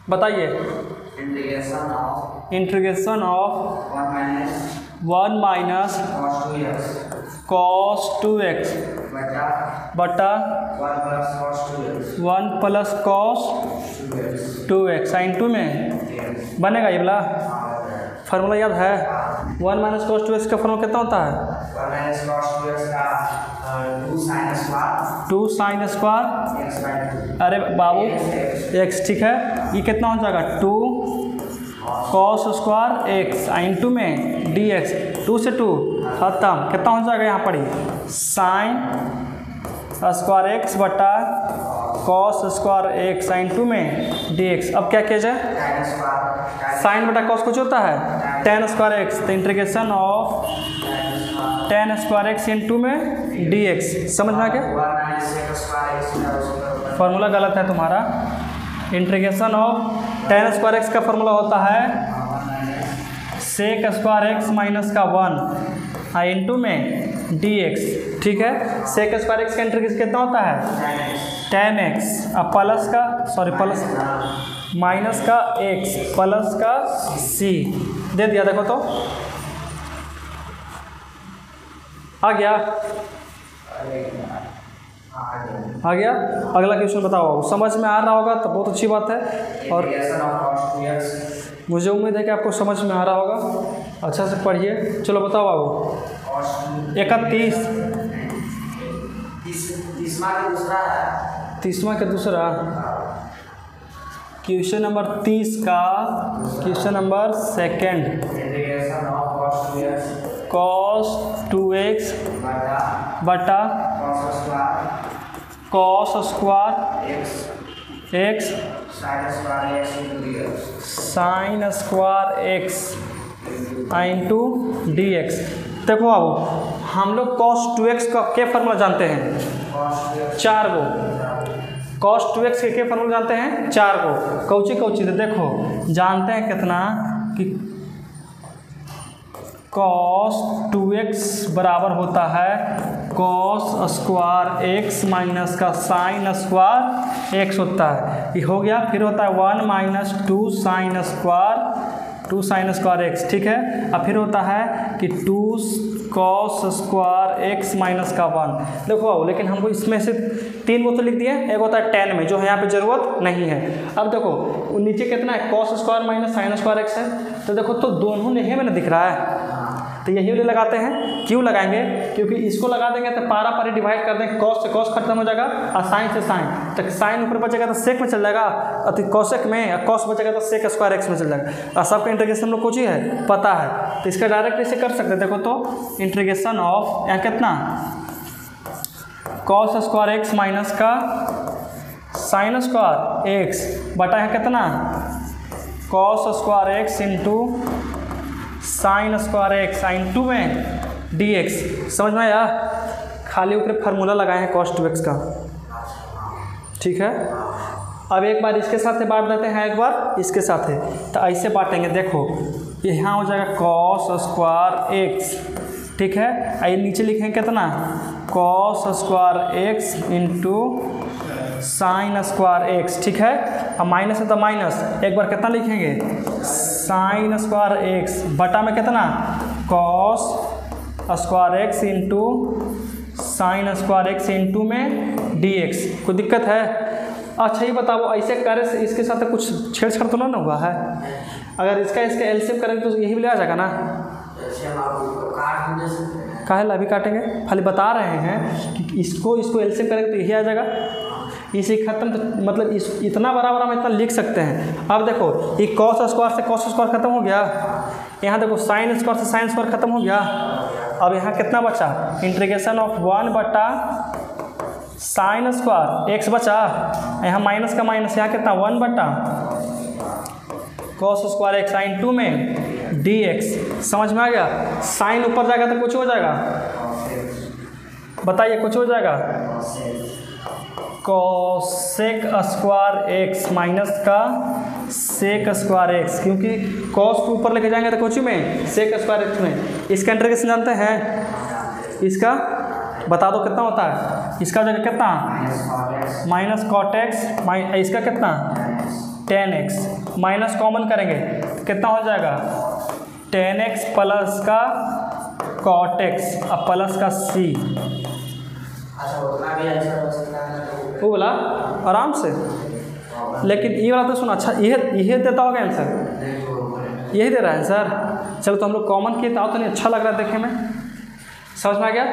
Speaker 1: बताइए। Integration of 1 minus cos 2x बटा 1 प्लस cos 2x साइन 2 में बनेगा ये वाला फार्मूला याद है? 1 माइनस cos 2x का फार्मूला कितना होता है? 2 साइन स्क्वायर अरे बाबू x, ठीक है। ये कितना हो जाएगा? 2 cos स्क्वायर x साइन 2 में dx, 2 से 2 खत्म। कितना हो जाएगा यहाँ पर? साइन स्क्वायर x बटा cos स्क्वायर x साइन 2 में dx। अब क्या किया जाए? साइन बटा cos कुछ होता है tan स्क्वायर x, तो integration of tan square x इन 2 में dx। समझ में आ गया? फार्मूला गलत है तुम्हारा। Integration of tan square x का फार्मूला होता है sec स्क्वायर x माइनस का 1 इन 2 में dx, ठीक है। sec स्क्वायर x का इंटीग्रेशन कितना होता है? tan x। अब प्लस का प्लस माइनस का x प्लस का c दे दिया। देखो तो आ गया, आ गया। अगला क्वेश्चन बताओ, समझ में आ रहा होगा तो बहुत अच्छी बात है, और मुझे उम्मीद है कि आपको समझ में आ रहा होगा। अच्छा से पढ़िए। चलो बताओ बाबू। 31 30वां का दूसरा क्वेश्चन नंबर 30 का question number second cos 2x बटा cos square x sign square x into dx। देखो अब हम लोग cos 2x का क्या फार्मूला जानते हैं? 4 गो। cos 2x के क्या फार्मूला जानते हैं? 4 गो। Cauchy Cauchy? तो देखो जानते हैं कितना कि cos 2x बराबर होता है cos स्क्वायर x माइनस का साइन स्क्वायर x होता है। ये हो गया। फिर होता है 1 माइनस 2 साइन स्क्वायर x, ठीक है। अब फिर होता है कि 2 cos स्क्वायर x माइनस का 1। देखो आओ, लेकिन हमको इसमें से 3 गो तो लिख दिए। एक होता है tan में, जो है यहाँ पे ज़रूरत नहीं है। अब देखो नीचे कितना है? cos square minus sign square x है। तो देखो तो दोनों नहीं मैंने दिख रहा है, तो यही वाले लगाते हैं। क्यों लगाएंगे? क्योंकि इसको लगा देंगे तो पारा पारी डिवाइड कर देंगे, cos से cos खत्म हो जाएगा और साइन से साइन, तो साइन ऊपर बचेगा तो सेक में चल जाएगा, और cosec में और cos बचेगा तो सेक स्क्वायर x में चल जाएगा। और सबका इंटीग्रेशन लोग कुछ ही है पता है, तो इसका डायरेक्ट ऐसे कर सकते हैं। देखो तो इंटीग्रेशन ऑफ यहाँ कितना cos स्क्वायर x माइनस का साइन स्क्वायर x बटा यहाँ कितना cos square x into sine square x sine 2 में dx। समझ में आया? खाली ऊपर फार्मूला लगाए हैं cos 2x का, ठीक है। अब एक बार इसके साथ बांट देते हैं, एक बार इसके साथ है, तो ऐसे बांटेंगे। देखो ये यहाँ हो जाएगा cos स्क्वायर x, ठीक है। आइए नीचे लिखेंगे कितना cos square x into sine square x, ठीक है। अब माइनस है तो माइनस, एक बार कितना लिखेंगे साइन स्क्वायर x बटा में कितना cos square x into sine square x into में dx। कोई दिक्कत है? अच्छा ये बताओ, ऐसे करे से इसके साथ कुछ छेड़छाड़ तो ना हुआ है? अगर इसका एलसीएम करेंगे तो यही भी आ जाएगा ना? काहे ला? अभी काटेंगे, खाली बता रहे हैं कि इसको एलसीएम करेंगे तो यही आ जाएगा। इसे खत्म, तो मतलब इतना बराबर हम इतना लिख सकते हैं। अब देखो ये cos स्क्वायर से cos स्क्वायर खत्म हो गया, यहाँ देखो साइन स्क्वायर से साइन स्क्वायर खत्म हो गया। अब यहाँ कितना बचा? इंटीग्रेशन ऑफ 1 बटा साइन स्क्वायर x बचा, यहाँ माइनस का माइनस, यहाँ कितना 1 बटा cos स्क्वायर x साइन 2 में dx। समझ में आ गया? साइन ऊपर जाएगा तो कुछ हो जाएगा, बताइए कुछ हो जाएगा। cosec स्क्वायर x माइनस का सेक स्क्वायर एक्स, क्योंकि कॉस को ऊपर लेके जाएंगे तो कोची में सेक स्क्वायर एक्स में। इसका इंटीग्रेशन जानते हैं, इसका बता दो कितना होता है, इसका जगह कितना माइनस कॉट एक्स, इसका कितना टेन एक्स, माइनस कॉमन करेंगे तो कितना हो जाएगा टेन एक्स प्लस का कॉट एक्स अब प्लस का सी। वो बोला आराम से, लेकिन ये वाला तो सुना अच्छा, यही देता होगा आंसर, यही दे रहा है आंसर। चलो तो हम लोग कॉमन किए तो नहीं अच्छा लग रहा है देखने में, समझ में आ गया।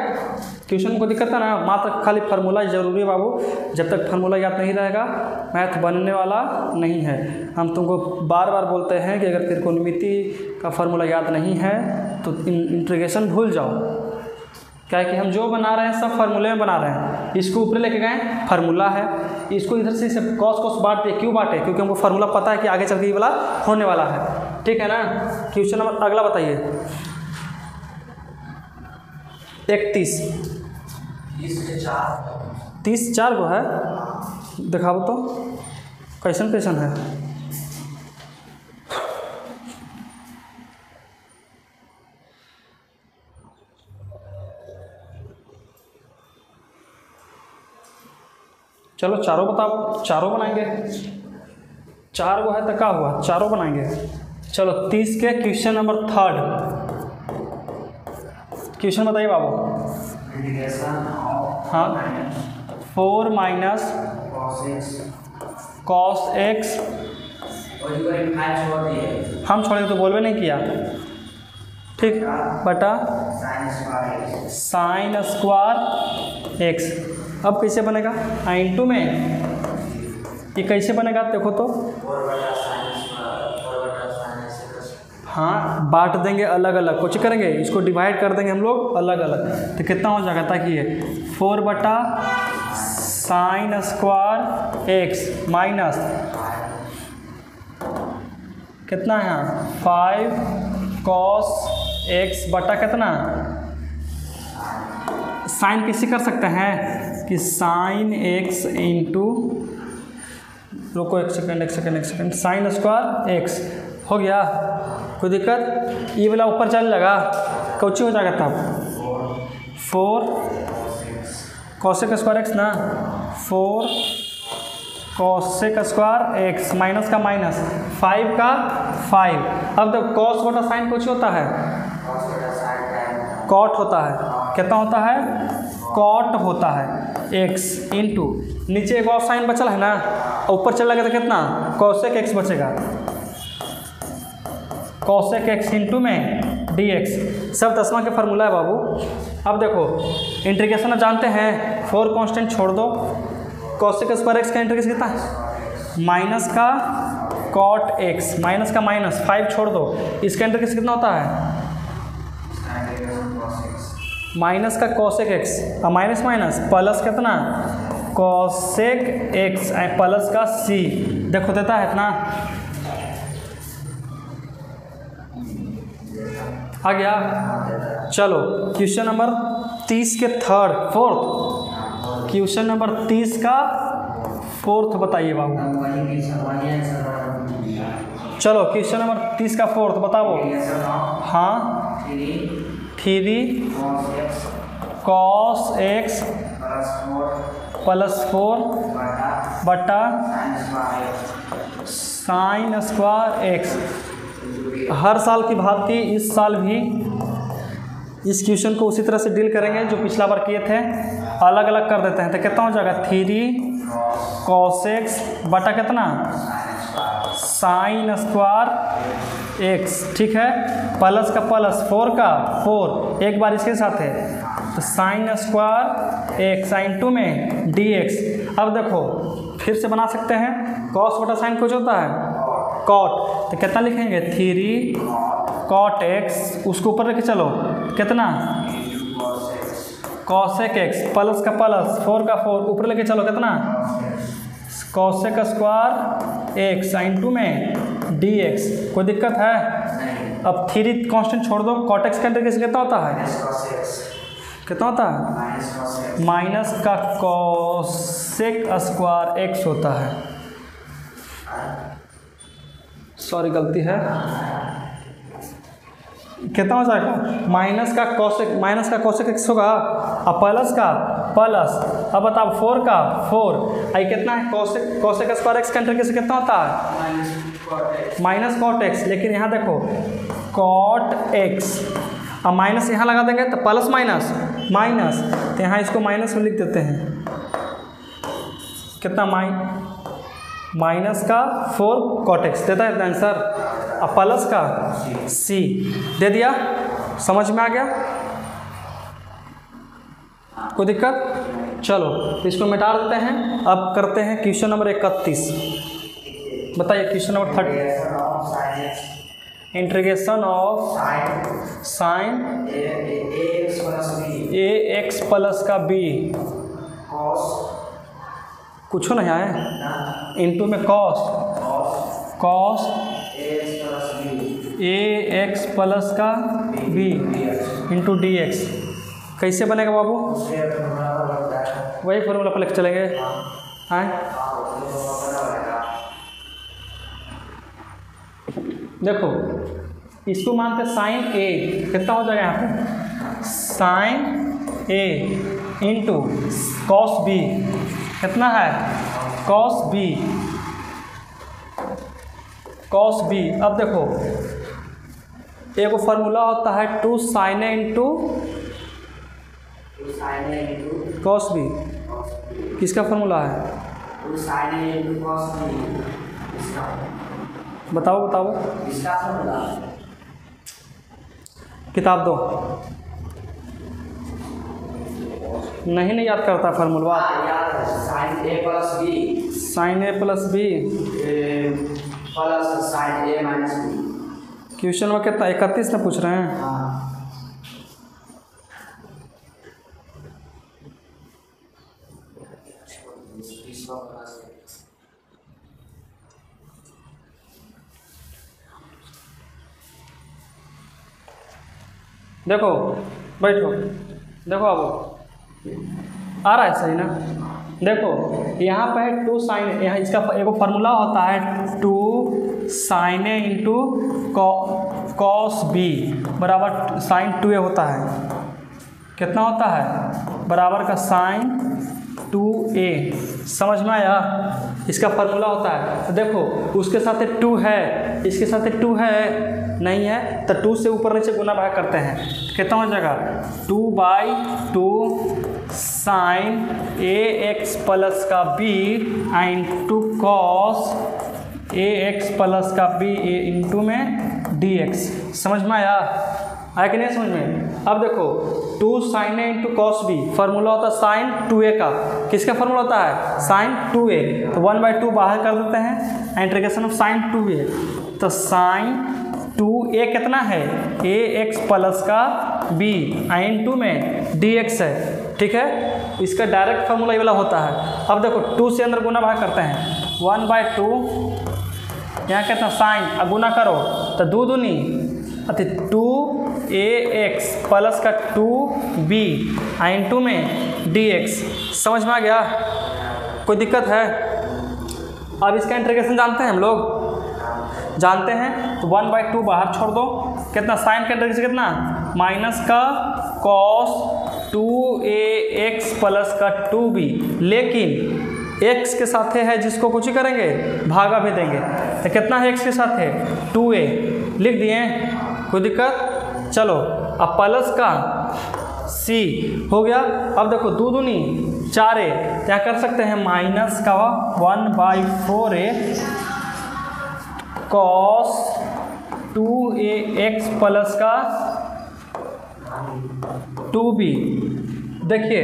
Speaker 1: ट्यूशन में कोई दिक्कत है ना, मात्र खाली फार्मूला ज़रूरी है बाबू, जब तक फार्मूला याद नहीं रहेगा मैथ बनने वाला नहीं है। हम तुमको बार बार बोलते हैं कि अगर त्रिकोणमिति का फार्मूला याद नहीं है तो इंटीग्रेशन भूल जाओ, क्या है कि हम जो बना रहे हैं सब फार्मूले में बना रहे हैं। इसको ऊपर लेके गए फार्मूला है, इसको इधर से सब कॉस बांट दिए, क्यों बांटे, क्योंकि हमको फार्मूला पता है कि आगे चल के ये वाला होने वाला है, ठीक है ना। क्वेश्चन नंबर अगला बताइए 31 30 4 को है, दिखाओ तो कैसन कैसन है। चलो चारों बताओ, चारों बनाएंगे, 4 वो है तो क्या हुआ, चारों बनाएंगे। चलो 30 के क्वेश्चन नंबर 3 क्वेश्चन बताइए बाबू। हाँ 4 माइनस कॉस एक्स, हम छोड़े तो बोलवे नहीं किया, ठीक, बटा साइन स्क्वायर एक्स। अब कैसे बनेगा इंटू में, ये कैसे बनेगा देखो तो, हाँ बांट देंगे अलग अलग, कुछ करेंगे इसको डिवाइड कर देंगे हम लोग अलग अलग, तो कितना हो जाएगा ताकि ये 4 बटा साइन स्क्वायर एक्स माइनस कितना है 5 कॉस एक्स बटा कितना, साइन किसी कर सकते हैं कि साइन एक्स इंटू, रुको एक सेकंड, साइन स्क्वायर एक्स हो गया, कोई दिक्कत, ये वाला ऊपर चल लगा कौची हो जाएगा तब 4 कॉसेक स्क्वायर एक्स ना, 4 कॉसेक स्क्वायर एक्स माइनस का माइनस 5 का 5। अब देखो कॉस बटा साइन कुछ होता है कॉट होता है, कितना होता है कॉट होता है एक्स इंटू, नीचे एक और साइन बचल है ना, ऊपर चला गया तो कितना कॉसेक एक्स बचेगा, कॉसेक एक्स इंटू में डी एक्स, सब दसवां के फार्मूला है बाबू। अब देखो इंटीग्रेशन जानते हैं, 4 कांस्टेंट छोड़ दो, कॉसेक स्क्वायर एक्स का इंटीग्रेशन कितना है माइनस का कॉट एक्स माइनस का माइनस 5 छोड़ दो, इसका इंटीग्रेशन कितना होता है माइनस का कॉसेक एक्स और माइनस माइनस प्लस कितना कॉसेक एक्स प्लस का सी, देखो देता है इतना, आ गया। चलो क्वेश्चन नंबर 30 के 4th क्वेश्चन नंबर 30 का 4th बताइए बाबू। चलो क्वेश्चन नंबर 30 का 4th बताओ। हाँ 3 कॉस एक्स प्लस 4 बटा साइन स्क्वायर एक्स। हर साल की भांति इस साल भी इस क्वेश्चन को उसी तरह से डील करेंगे जो पिछला बार किए थे, अलग अलग कर देते हैं। तो कितना हो जाएगा 3 कॉस एक्स बटा कितना साइन स्क्वायर एक्स, ठीक है, प्लस का प्लस 4 का 4 एक बार इसके साथ है, तो साइन स्क्वायर एक्स साइन 2 में डी एक्स। अब देखो फिर से बना सकते हैं, कॉस बटा साइन कुछ होता है कॉट, तो कितना लिखेंगे 3 कॉट एक्स, उसको ऊपर लेके चलो कितना कॉसेक एक्स प्लस का प्लस 4 का 4 ऊपर लेके चलो कितना कॉसेक स्क्वायर एक्स साइन 2 में डी एक्स। कोई दिक्कत है? अब 3 कांस्टेंट छोड़ दो, कॉट एक्स का इंटीग्रेशन कितना होता है कितना होता है माइनस का कॉसेक स्क्वायर एक्स होता है। सॉरी गलती है, कितना हो जाएगा, माइनस का कॉसेक एक्स होगा, अब प्लस का प्लस, अब बताओ 4 का 4, आई कितना है कॉसेक स्क्वायर एक्स का इंटीग्रेशन कितना होता है माइनस कॉट एक्स, लेकिन यहाँ देखो कॉट एक्स, अब माइनस यहाँ लगा देंगे तो प्लस माइनस, तो यहाँ इसको माइनस में लिख देते हैं, कितना माइनस का 4 कॉट एक्स देता है आंसर, अब प्लस का सी दे दिया, समझ में आ गया, कोई दिक्कत, चलो तो इसको मिटा देते हैं। अब करते हैं क्वेश्चन नंबर 31, बताइए question number 30, integration of sine A x plus का बी, कुछ नहीं आए, इंटू में कॉस ए एक्स प्लस का बी इंटू डी एक्स, कैसे बनेगा बाबू, वही फॉर्मूला पर लेकर चलेंगे, हाँ देखो इसको मानते साइन ए, कितना हो जाएगा यहाँ पे, साइन ए इंटू कॉस बी, कितना है कॉस बी, अब देखो एक फार्मूला होता है 2 sin ए इंटू कॉस बी, किसका फार्मूला है,
Speaker 2: 2 sin ए इंटू कॉस बी,
Speaker 1: बताओ
Speaker 2: इसका फार्मूला,
Speaker 1: किताब दो, नहीं याद करता फार्मूला,
Speaker 2: साइन ए प्लस बी प्लस साइन ए माइनस बी,
Speaker 1: क्वेश्चन में कितना 31 में पूछ रहे हैं, देखो बैठो, देखो अब आ रहा है सही ना, देखो यहाँ पे है 2 sin, यहाँ इसका एक फार्मूला होता है 2 sin ए इंटू कॉस बी बराबर साइन 2a होता है, कितना होता है बराबर का साइन 2a, समझ में आया, इसका फार्मूला होता है, तो देखो उसके साथ 2 है, इसके साथ 2 है, नहीं है तो 2 से ऊपर नीचे गुना भाग करते हैं, कितना हो जाएगा 2/2 साइन ए एक्स प्लस का B into cos A x plus का बी इंटू में डी एक्स, समझ में आया कि नहीं समझ में। अब देखो 2 sin ए इंटू कॉस बी, फार्मूला होता है साइन 2a का, किसका फार्मूला होता है साइन 2a, तो 1/2 बाहर कर देते हैं, इंटीग्रेशन ऑफ साइन 2a, तो साइन 2a कितना है ए एक्स प्लस का बी इंटू में डी एक्स है, ठीक है, इसका डायरेक्ट फार्मूला ये वाला होता है। अब देखो 2 से अंदर गुना भाग करते हैं, 1/2 यहाँ कितना साइन, अब गुना करो तो 2 दूनी 2ax प्लस का 2b इंटू में dx, समझ में आ गया, कोई दिक्कत है। अब इसका इंटीग्रेशन जानते हैं हम लोग, जानते हैं, तो 1/2 बाहर छोड़ दो, कितना साइन का इंटीग्रेशन कितना माइनस का कॉस 2ax प्लस का 2b, लेकिन x के साथ है जिसको कुछ ही करेंगे भागा भी देंगे, तो कितना है x के साथ है 2a, लिख दिए, कोई दिक्कत, चलो अब प्लस का c हो गया। अब देखो 2 दूनी 4a, क्या कर सकते हैं माइनस का 1/4a कॉस 2ax प्लस का 2b, देखिए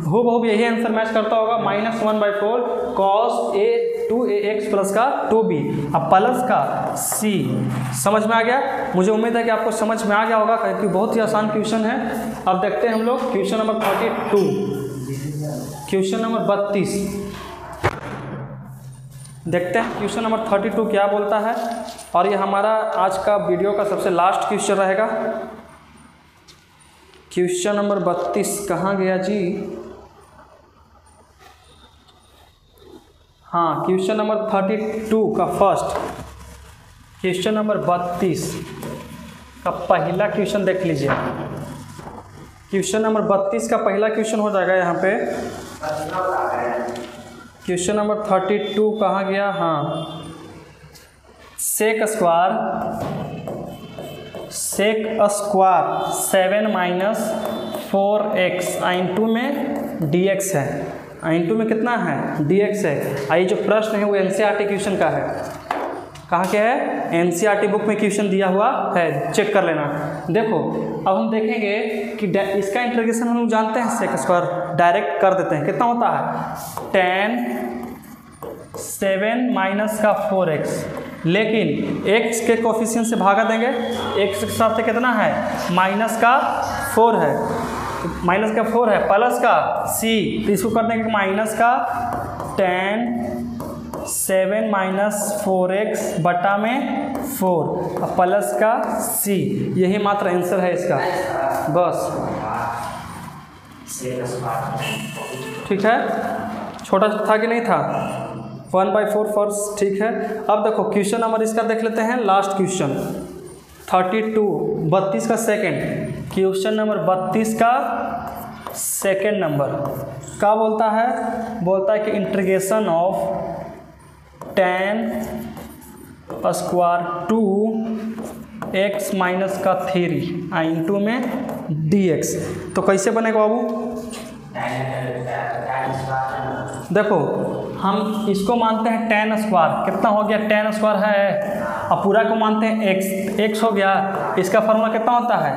Speaker 1: हो यही आंसर मैच करता होगा, -1/4 कॉस 2ax प्लस का 2b, अब प्लस का c, समझ में आ गया, मुझे उम्मीद है कि आपको समझ में आ गया होगा, क्योंकि बहुत ही आसान क्वेश्चन है। अब देखते हैं हम लोग क्वेश्चन नंबर 32, क्वेश्चन नंबर 32 देखते हैं क्वेश्चन नंबर 32 क्या बोलता है, और ये हमारा आज का वीडियो का सबसे लास्ट क्वेश्चन रहेगा। क्वेश्चन नंबर 32 कहाँ गया जी, हाँ क्वेश्चन नंबर 32 का फर्स्ट, क्वेश्चन नंबर 32 का पहला क्वेश्चन देख लीजिए। क्वेश्चन नंबर 32 का पहला क्वेश्चन हो जाएगा यहाँ पे। क्वेश्चन नंबर 32 कहाँ गया? हाँ, सेक स्क्वायर 7 माइनस 4x इंटू में dx है। इंटू में कितना है? dx है। आइए जो प्रश्न है वो एनसीईआरटी क्वेश्चन का है। कहाँ के है? एनसीईआरटी बुक में क्वेश्चन दिया हुआ है, चेक कर लेना। देखो अब हम देखेंगे कि इसका इंटीग्रेशन हम लोग जानते हैं, सेक स्क्वायर डायरेक्ट कर देते हैं। कितना होता है? tan 7 माइनस का 4x, लेकिन x के कोफिशिएंट से भागा देंगे। x के साथ कितना है? माइनस का 4 है, माइनस का 4 है, प्लस का c, तो इसको कर देंगे माइनस का tan 7 माइनस 4x बटा में 4 और प्लस का c। यही मात्र आंसर है इसका, बस। ठीक है, छोटा था कि नहीं था? 1/4 फर्स्ट, ठीक है। अब देखो क्वेश्चन नंबर इसका देख लेते हैं, लास्ट क्वेश्चन 32 का सेकंड। क्वेश्चन नंबर 32 का सेकंड नंबर क्या बोलता है? बोलता है कि integration of tan square 2x minus का 3 इंटू में dx। तो कैसे बनेगा बाबू? देखो हम इसको मानते हैं tan स्क्वायर, कितना हो गया? tan स्क्वायर है, और पूरा को मानते हैं x हो गया। इसका फॉर्मूला कितना होता है?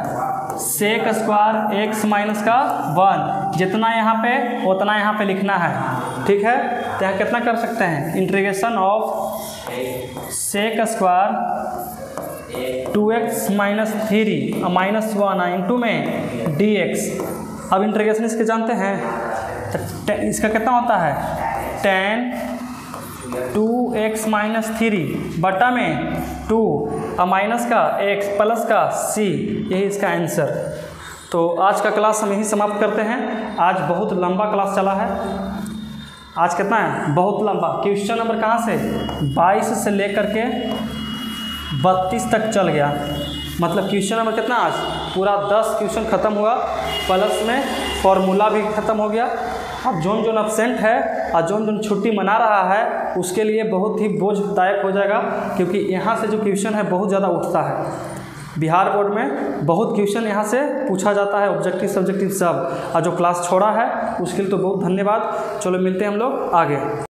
Speaker 1: सेक स्क्वायर x माइनस का 1, जितना यहाँ पे उतना यहाँ पे लिखना है। ठीक है, तो यहाँ कितना कर सकते हैं? Integration of sec square 2x minus 3 और माइनस 1 इंटू में dx। अब इंटीग्रेशन इसके जानते हैं, तो इसका कितना होता है? tan 2x माइनस 3 बटा में 2 और माइनस का x प्लस का c, यही इसका आंसर। तो आज का क्लास हम यही समाप्त करते हैं। आज बहुत लंबा क्लास चला है। आज कितना है? बहुत लंबा। क्वेश्चन नंबर कहाँ से? 22 से लेकर के 32 तक चल गया। मतलब क्वेश्चन नंबर कितना आज? पूरा 10 क्वेश्चन खत्म हुआ, प्लस में फॉर्मूला भी खत्म हो गया। अब जोन जोन एब्सेंट है और जोन जोन छुट्टी मना रहा है, उसके लिए बहुत ही बोझदायक हो जाएगा, क्योंकि यहाँ से जो क्वेश्चन है बहुत ज़्यादा उठता है। बिहार बोर्ड में बहुत क्वेश्चन यहाँ से पूछा जाता है, ऑब्जेक्टिव सब्जेक्टिव सब। और जो क्लास छोड़ा है उसके लिए तो बहुत धन्यवाद। चलो मिलते हैं हम लोग आगे।